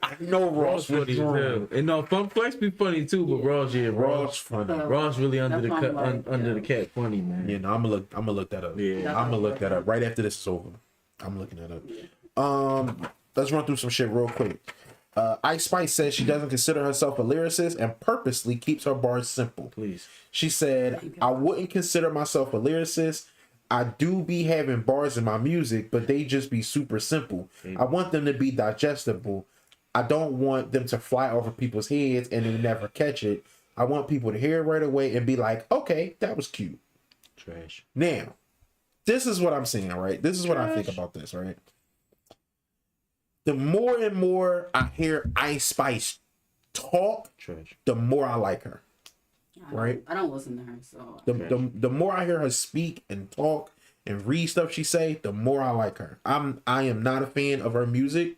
Ross funny as hell. And no, Funk Flex be funny too, but Ross funny. Ross really under the cat funny, man. Yeah, no, I'm gonna look that up. Yeah, I'm gonna look that up right after this is over. I'm looking that up. Let's run through some shit real quick. Ice Spice says she doesn't consider herself a lyricist and purposely keeps her bars simple. Please. She said, I wouldn't consider myself a lyricist. I do be having bars in my music, but they just be super simple. I want them to be digestible. I don't want them to fly over people's heads and they never catch it. I want people to hear it right away and be like, okay, that was cute. Trash. Now, this is what I'm saying, right? This is what I think about this, right? The more and more I hear Ice Spice talk, the more I like her. Right? I don't listen to her, so the more I hear her speak and talk and read stuff she say, the more I like her. I am not a fan of her music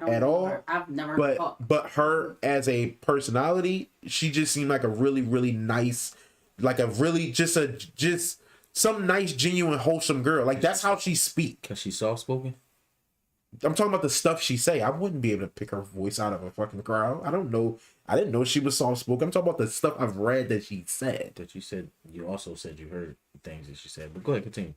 at all. I've never heard her talk. But her as a personality, she just seemed like a really, really nice, like a really just some nice, genuine, wholesome girl. Like that's how she speak. Cause she's soft spoken. I'm talking about the stuff she say. I wouldn't be able to pick her voice out of a fucking crowd. I don't know. I didn't know she was soft spoken. I'm talking about the stuff I've read that she said. That you said. You also said you heard things that she said. But go ahead, continue.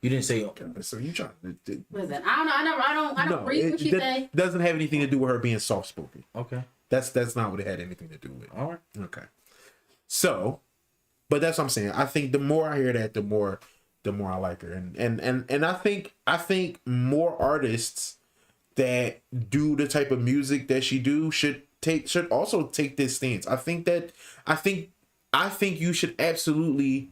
You didn't say. So you trying to? Listen, I don't read what she say. Doesn't have anything to do with her being soft spoken. Okay. That's not what it had anything to do with. All right. Okay. So, but that's what I'm saying. I think the more I hear that, the more I like her, and I think more artists that do the type of music that she do should also take this stance. I think you should absolutely.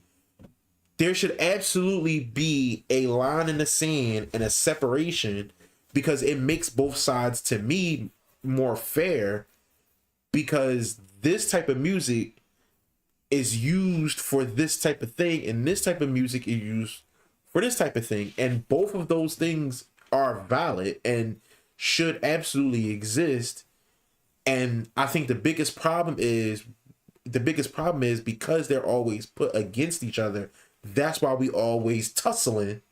There should absolutely be a line in the sand and a separation because it makes both sides, to me, more fair. Because this type of music is used for this type of thing, and this type of music is used for this type of thing, and both of those things are valid and should absolutely exist. And I think the biggest problem is because they're always put against each other. That's why we always tussling.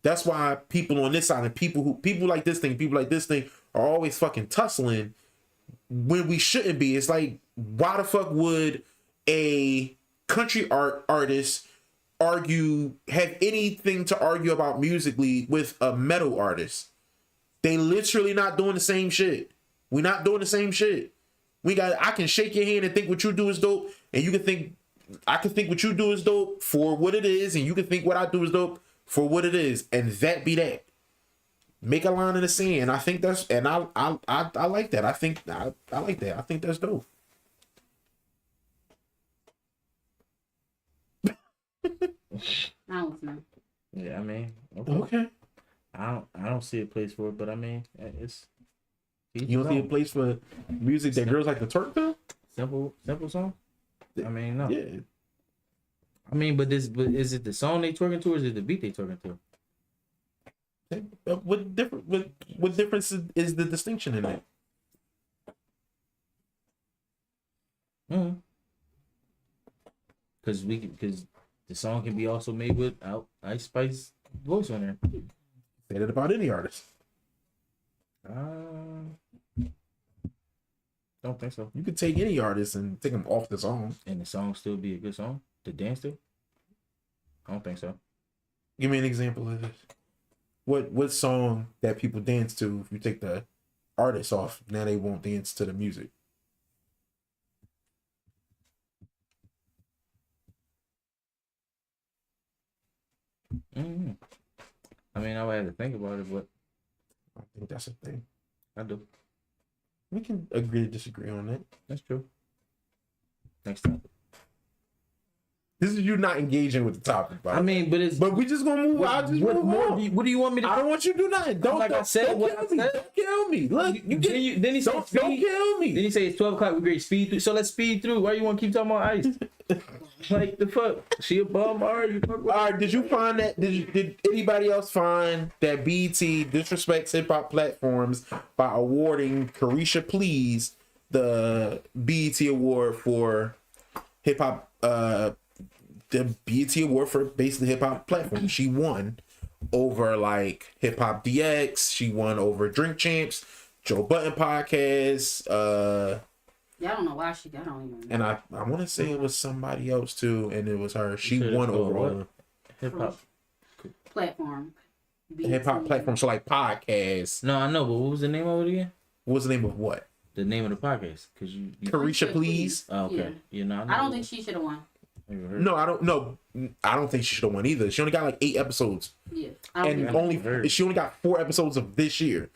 That's why people on this side and people like this thing, people like this thing are always fucking tussling when we shouldn't be. It's like, why the fuck would a country artist have anything to argue about musically with a metal artist? They literally not doing the same shit. We're not doing the same shit. I can shake your hand and think what you do is dope, and I can think what you do is dope for what it is, and you can think what I do is dope for what it is, and that be that. Make a line in the sand. I think that's, and I like that. I like that. I think that's dope. I don't know. Yeah, I mean, Okay. I don't see a place for it, but I mean, it's. You don't see a place for music that girls like to twerk to? Simple song. I mean, no. Yeah. I mean, but is it the song they twerking to, or is it the beat they twerking to? What difference is the distinction in that? Because the song can be also made without Ice Spice voice on there. Say that about any artist. Don't think so. You could take any artist and take them off the song. And the song still be a good song to dance to? I don't think so. Give me an example of this. What song that people dance to, if you take the artist off, now they won't dance to the music? Mm-hmm. I mean, I would have to think about it, but I think that's a thing. I do. We can agree to disagree on that. That's true. Next time. This is you not engaging with the topic, bro. I mean, but we just gonna move. I'll just move on. What do you want me to? I don't want you to do nothing. Don't kill me. Look, Then he said, don't kill me. Then he say it's 12 o'clock. We great speed through. So let's speed through. Why you want to keep talking about Ice? Like the fuck? She a bum? All right. Did you find that? Did anybody else find that BET disrespects hip hop platforms by awarding Carisha Please the BET award for hip hop? The BET award for basically hip hop platform. She won over like Hip Hop DX. She won over Drink Champs, Joe Budden podcast. Yeah, I don't know why she got on even. And I want to say it was somebody else too, and it was her. She won over hip hop platform. Hip hop platform. So like podcasts. No, I know, but what was the name of it again? What was the name of what? The name of the podcast? Because you Carisha Please. Oh, okay. Yeah. I don't think she should have won. No, I don't know. I don't think she should have won either. She only got like 8 episodes. Yeah, she only got 4 episodes of this year.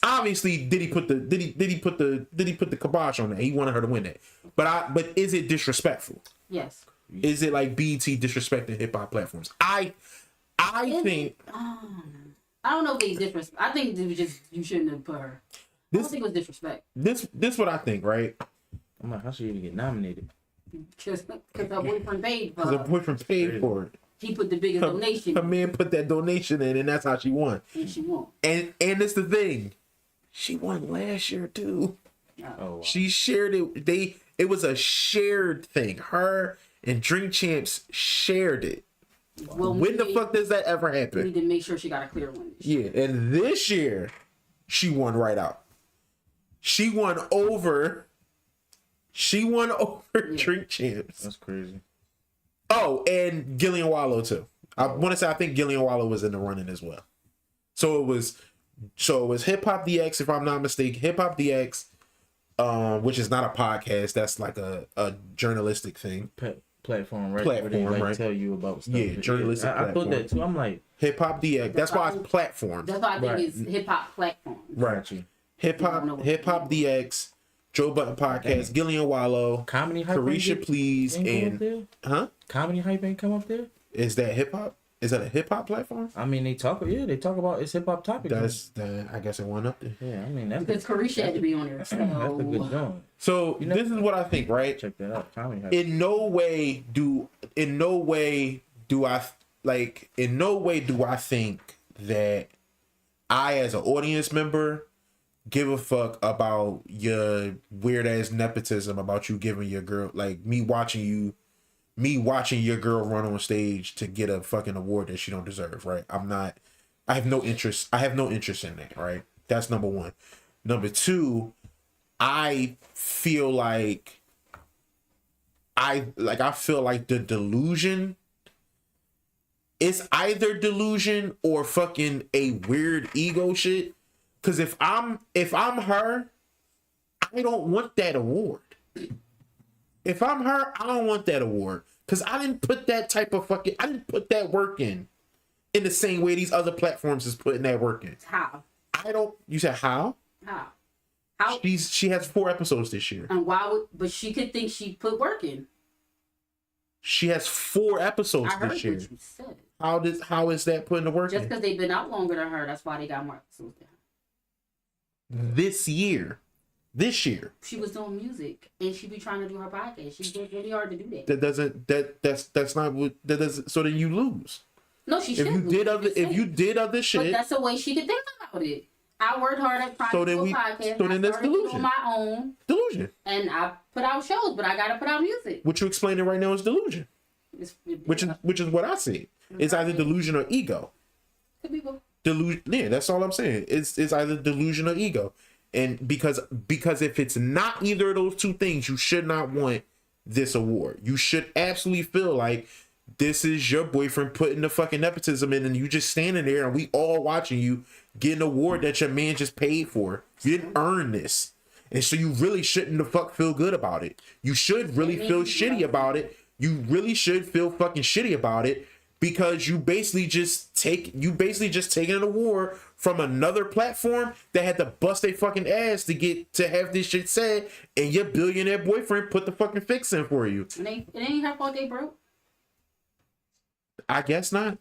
Obviously, did he put the kibosh on that? He wanted her to win that. But is it disrespectful? Yes. Is it like BET disrespecting hip hop platforms? I think. I don't know if they disrespect. I think it was just you shouldn't have put her. I don't think it was disrespect. This what I think, right? I'm like, how should she even get nominated? Just because her boyfriend paid for it. Because her boyfriend paid for it. He put the biggest donation. Her man put that donation in, and that's how she won. And she won. And it's the thing. She won last year too. Oh, wow. She shared it. It was a shared thing. Her and Drink Champs shared it. Well, when the fuck does that ever happen? We need to make sure she got a clear one. Yeah, and this year she won right out. She won over Drink Champs. That's crazy. Oh, and Gillian Wallow too. I want to say I think Gillian Wallow was in the running as well. So it was Hip Hop DX, if I'm not mistaken. Hip Hop DX, which is not a podcast. That's like a journalistic thing. Platform, right? Where they like tell you about stuff. Yeah, journalistic. I thought that too. I'm like Hip Hop DX. That's why it's platform. That's why I think it's hip hop platform. Right. Hip Hop DX. Joe Budden podcast, Gillian Wallow, Comedy Hype, Carisha Please, and Comedy Hype ain't come up there. Is that hip hop? Is that a hip hop platform? I mean, they talk about it's hip hop topic. I guess it went up there. Yeah, I mean that's because Carisha had to be on there. So. that's a good joint. So this is what I think, right? Check that out. Tommy has In no way do I think that I, as an audience member, give a fuck about your weird ass nepotism about you giving your girl, like me watching your girl run on stage to get a fucking award that she don't deserve, right? I have no interest in that, right? That's number one. Number two, I feel like the delusion is either delusion or fucking a weird ego shit. Cause if I'm her, I don't want that award. If I'm her, I don't want that award. Cause I didn't put that work in the same way these other platforms is putting that work in. How? You said how? How? She has 4 episodes this year. And but she could think she put work in. She has 4 episodes I heard this year. what you said. How is that putting the work Just in? because they've been out longer than her, that's why they got more episodes than her. This year. She was doing music and she be trying to do her podcast. She's doing really hard to do that. That's not what that doesn't. So then you lose. No, she If should. you did other shit. But that's the way she could think about it. I worked hard at trying to do a podcast. So then that's I started delusion. on my own. Delusion. And I put out shows, but I gotta put out music. What you explaining right now is delusion. Which is what I see. It's either delusion or ego. Could be both. Delusion. Yeah, that's all I'm saying. It's either delusion or ego. And because if it's not either of those two things, you should not want this award. You should absolutely feel like this is your boyfriend putting the fucking nepotism in, and you just standing there and we all watching you get an award that your man just paid for. You didn't earn this. And so you really shouldn't the fuck feel good about it. You should really feel shitty about it. You really should feel fucking shitty about it because you basically just taking an award from another platform that had to bust their fucking ass to have this shit said, and your billionaire boyfriend put the fucking fix in for you. And it ain't her fault they broke. I guess not.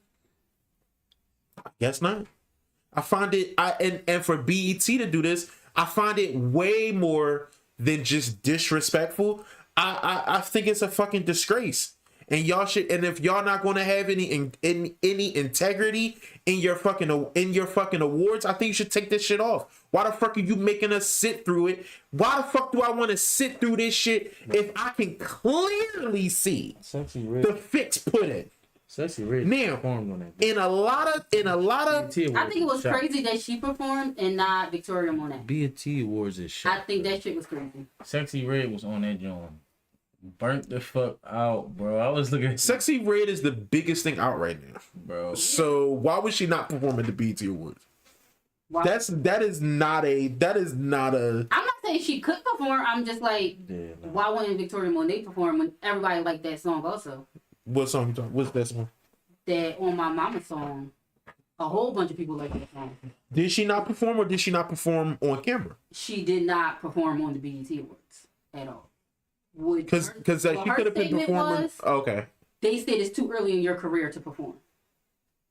I find it and for BET to do this, I find it way more than just disrespectful. I think it's a fucking disgrace. And y'all should, and if y'all not going to have any integrity in your fucking awards, I think you should take this shit off. Why the fuck are you making us sit through it? Why the fuck do I want to sit through this shit if I can clearly see the fix put in? Sexy Red now performed on that. in a lot of I think it was crazy that she performed and not Victoria Monet. BET Awards is shit. I think that shit was crazy. Sexy Red was on that joint. Burnt the fuck out, bro. I was looking. Sexy Red is the biggest thing out right now, bro. So why would she not perform at the BET Awards? Why? That is not a. I'm not saying she could perform. I'm just like, why wouldn't Victoria Monet perform when everybody liked that song also? What song you talking? What's that song? That On My Mama song. A whole bunch of people like that song. Did she not perform, or did she not perform on camera? She did not perform on the BET Awards at all. Because she could have been performing. Okay. They said it's too early in your career to perform.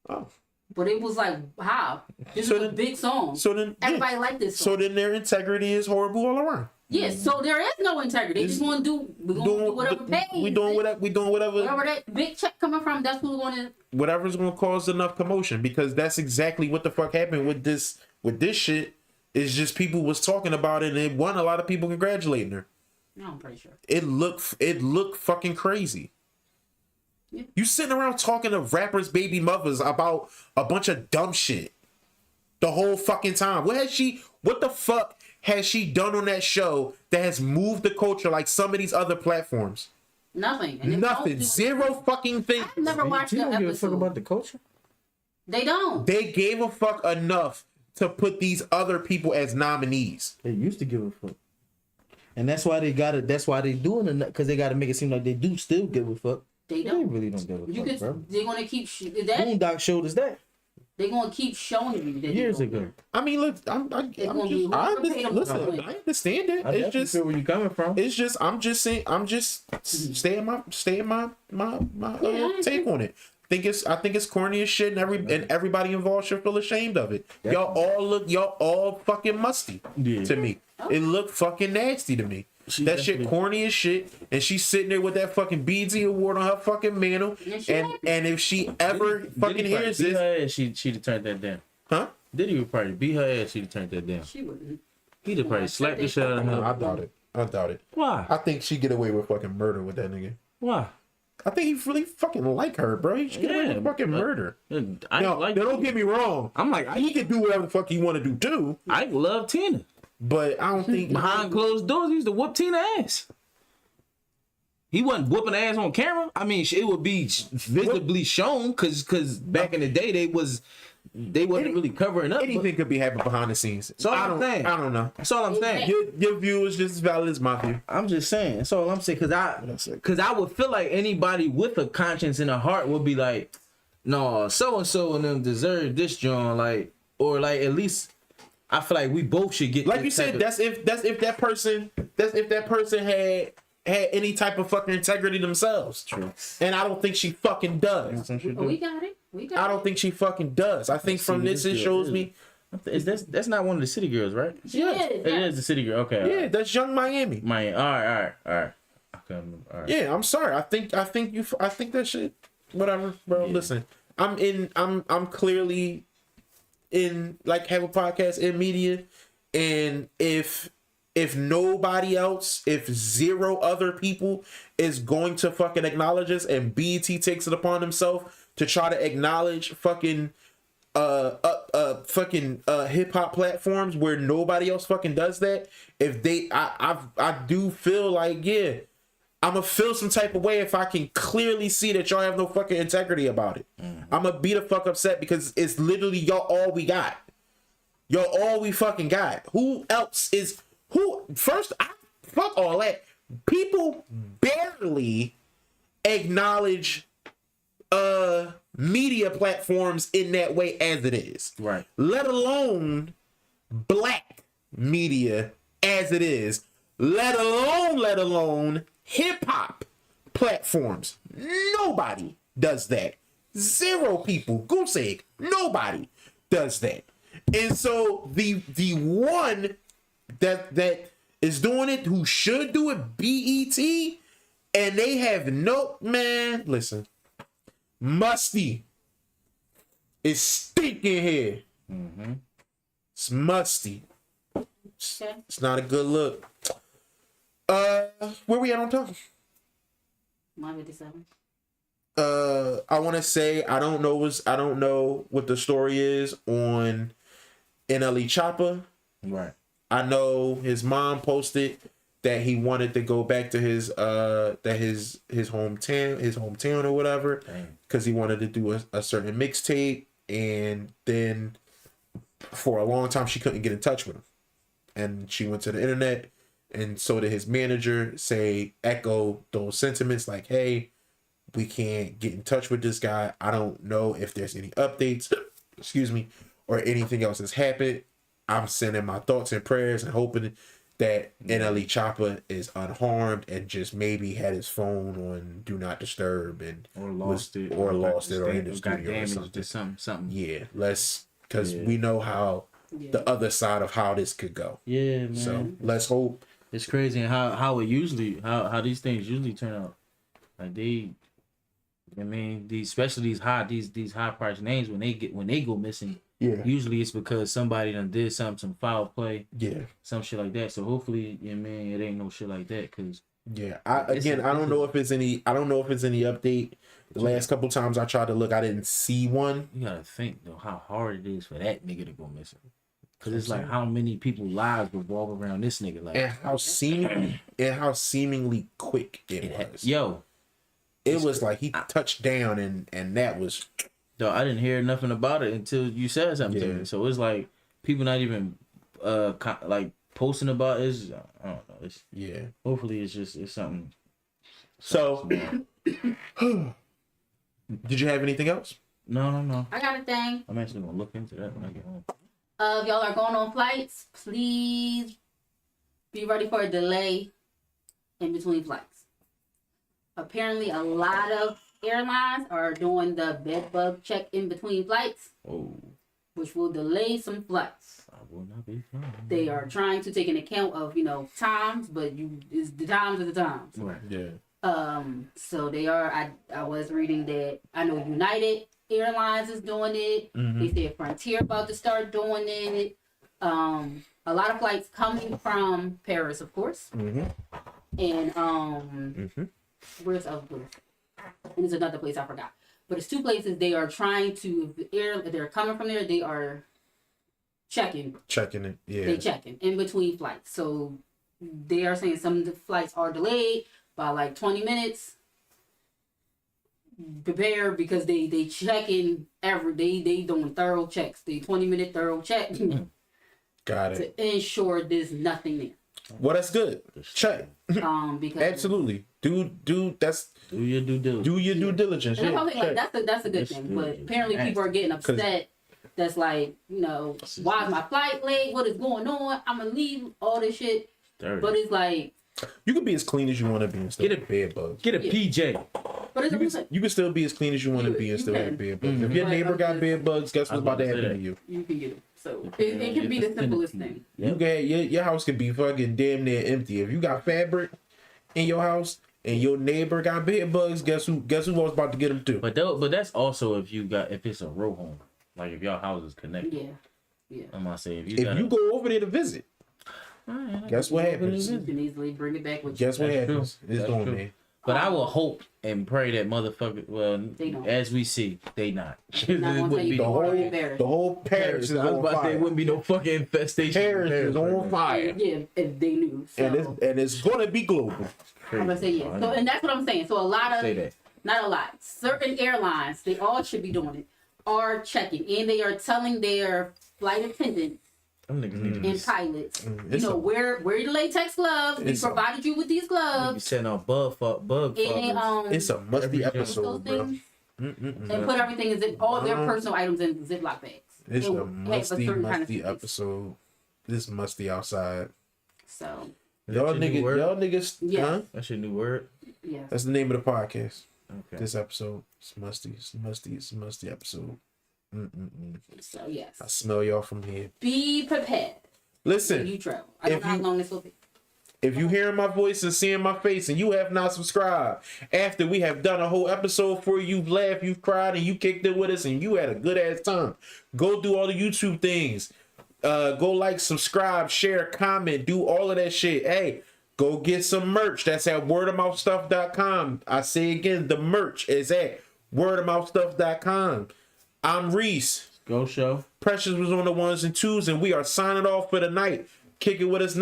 Oh. But it was like, how? This is a big song. So then everybody liked this song. So then their integrity is horrible all around. Yes, so there is no integrity. They just want to do. We're gonna do whatever pays. We doing whatever. Wherever that big check coming from, that's who's gonna. Whatever's gonna cause enough commotion, because that's exactly what the fuck happened with this. With this shit, is just people was talking about it, and it won a lot of people congratulating her. No, I'm pretty sure. It looked fucking crazy. Yeah. You sitting around talking to rappers' baby mothers about a bunch of dumb shit the whole fucking time. What the fuck has she done on that show that has moved the culture like some of these other platforms? Nothing. Nothing. Zero fucking thing. I've never watched the episode. Give a fuck about the culture? They don't. They gave a fuck enough to put these other people as nominees. They used to give a fuck. And that's why they got it. That's why they doing it, because they got to make it seem like they do still give a fuck. They don't. They really don't give a fuck, bro. They're gonna keep Boondock showed us that. They're gonna keep showing you that years ago. I mean, look, I understand it. It's just feel where you coming from. It's just I'm just saying. I'm just staying my take on it. think it's corny as shit, and everybody involved should feel ashamed of it. Y'all all fucking musty to me. It looked fucking nasty to me. That shit corny as shit, and she's sitting there with that fucking BET award on her fucking mantle. And if she ever fucking hears this, she'd have turned that down. Huh? Diddy would probably beat her ass. She'd have turned that down. She wouldn't. He'd have probably slapped the shit out of her. I doubt it. Why? I think she'd get away with fucking murder with that nigga. Why? I think he really fucking like her, bro. He should get away with fucking murder. Don't get me wrong. I'm like, he can do whatever the fuck he want to do too. I love Tina, but I don't think behind closed doors he used to whoop Tina ass. He wasn't whooping ass on camera. I mean, it would be visibly shown because back in the day they wasn't really covering up. Anything could be happening behind the scenes. So I don't know. That's all I'm saying. Your view is just as valid as my view. I'm just saying. That's all I'm saying. Because I would feel like anybody with a conscience and a heart would be like, no, so and so and them deserve this, John. Like, or like at least I feel like we both should get. Like you said, that's if that person had any type of fucking integrity themselves. True. And I don't think she fucking does. We got it. I don't think she fucking does. I think from this it shows me. That's not one of the city girls, right? Yeah, it is the city girl. Okay. Yeah, that's Young Miami. All right. Okay, all right. Yeah, I'm sorry. I think that shit. Whatever, bro. Yeah. Listen, I'm clearly in like have a podcast in media, and if nobody else, if zero other people is going to fucking acknowledge us, and BET takes it upon himself to try to acknowledge fucking hip hop platforms where nobody else fucking does that, if they I do feel like, yeah, I'm gonna feel some type of way if I can clearly see that y'all have no fucking integrity about it. I'm gonna be the fuck upset because it's literally y'all all we got. Y'all all we fucking got. Who else is first? Fuck all that. People barely acknowledge media platforms in that way as it is. Right. Let alone black media as it is. Let alone hip hop platforms. Nobody does that. Zero people. Goose egg. Nobody does that. And so the one that is doing it, who should do it, BET, and they have no, man, listen, Musty is stinking here. Mm-hmm. It's musty. Okay. It's not a good look. Where we at on time? 157. I want to say I don't know what the story is on NLE Choppa. Right. I know his mom posted that he wanted to go back to his hometown or whatever, because he wanted to do a certain mixtape, and then for a long time she couldn't get in touch with him, and she went to the internet, and so did his manager, echo those sentiments like, hey, we can't get in touch with this guy. I don't know if there's any updates, excuse me, or anything else has happened. I'm sending my thoughts and prayers and hoping that NLE Choppa is unharmed and just maybe had his phone on Do Not Disturb and lost it or in the studio or something. Yeah, because we know how the other side of how this could go. Yeah, man. So let's hope. It's crazy how these things usually turn out. Like especially these high priced names when they go missing. Yeah. Usually it's because somebody done did some foul play. Yeah. Some shit like that. So hopefully, it ain't no shit like that. Cause I don't know if it's any update. The last couple times I tried to look, I didn't see one. You gotta think though how hard it is for that nigga to go missing. Cause it's like how many people's lives revolve around this nigga, like, and how seemingly quick it was. Yo, it was like he touched down and that was. Though I didn't hear nothing about it until you said something to me. So it's like people not even like posting about it. I don't know. Hopefully it's something. So, did you have anything else? No. I got a thing. I'm actually gonna look into that when I get home. If y'all are going on flights, please be ready for a delay in between flights. Apparently, a lot of Airlines are doing the bed bug check in between flights, Oh, which will delay some flights. I will not be flying. They are trying to take an account of times, but the times are the times. Right. Yeah. So they are. I was reading that I know United Airlines is doing it. Mm-hmm. They said Frontier about to start doing it. A lot of flights coming from Paris, of course, Mm-hmm. and Mm-hmm. where's the other place? And there's another place I forgot. But it's two places they are trying to. If they're coming from there, they are checking. Checking it. Yeah. They checking in between flights. So they are saying some of the flights are delayed by like 20 minutes. Prepare because they checking they doing thorough checks. They 20-minute thorough check Got it. to ensure there's nothing there. Well, that's good. Check. Because Absolutely. That's Do your due diligence. do your due diligence. and Yeah. I'm like Check. that's a good That's thing. good. But apparently people are getting upset. That's like, why is my flight late? What is going on? I'm gonna leave all this shit. Dirty. But it's like, You can be as clean as you want to be and still Get have bed bugs. Get a Yeah. PJ. but it's You can still be as clean as you want to be and You still have can. bed bugs. Mhm. If your But neighbor got I'm bed bugs, guess I what's was about to about to happen say to you? you can get it. So it can be the simplest thing. You got your house could be fucking damn near empty. If you got fabric in your house and your neighbor got bed bugs, guess who was about to get them too? But that's also if it's a row home, like if y'all houses connected. Yeah. I'm gonna say If you go over there to visit, guess what happens? You can easily bring it back with you. Guess what That's happens? true. It's That's going true. man. But I will hope and pray that motherfucker. Well, They don't. as we see, they not. Not It gonna wouldn't tell you be The no no more. whole embarrassed. the whole Paris is I was on about to say it fire. wouldn't be no fucking infestation. Paris is on fire, Yeah, if they knew. So and it's gonna be global. I'm gonna say yeah. So and that's what I'm saying. So a lot Say of that. not a lot. Certain airlines, they all should be doing it, are checking and they are telling their flight attendants Them niggas need to be, and pilots, It's a- wear your latex gloves. We It's a- provided you with these be gloves. setting off bug And fuckers. It's a musty Every- those episode, bro. things, Mm-mm-mm. and put everything in all their personal items in Ziploc bags. It's And a have a musty, certain kind of musty suitcase. episode. This musty outside. So Y'all your new word? niggas, Yeah. huh? That's your new word. yeah. That's the name of the podcast. Okay. This episode, it's musty. It's musty. It's a musty episode. Mm-mm-mm. So yes, I smell y'all from here. be prepared when Listen, you travel. I don't if know how you- long this will be. if you hearing my voice and seeing my face and you have not subscribed, after we have done a whole episode for you, you've laughed, you've cried, and you kicked it with us, and you had a good ass time, go do all the YouTube things. Go like, subscribe, share, comment, do all of that shit. Hey, go get some merch. That's at wordofmouthstuff.com. I say again, the merch is at wordofmouthstuff.com. I'm Reese. Go show. Precious was on the ones and twos, and we are signing off for the night. Kick it with us next.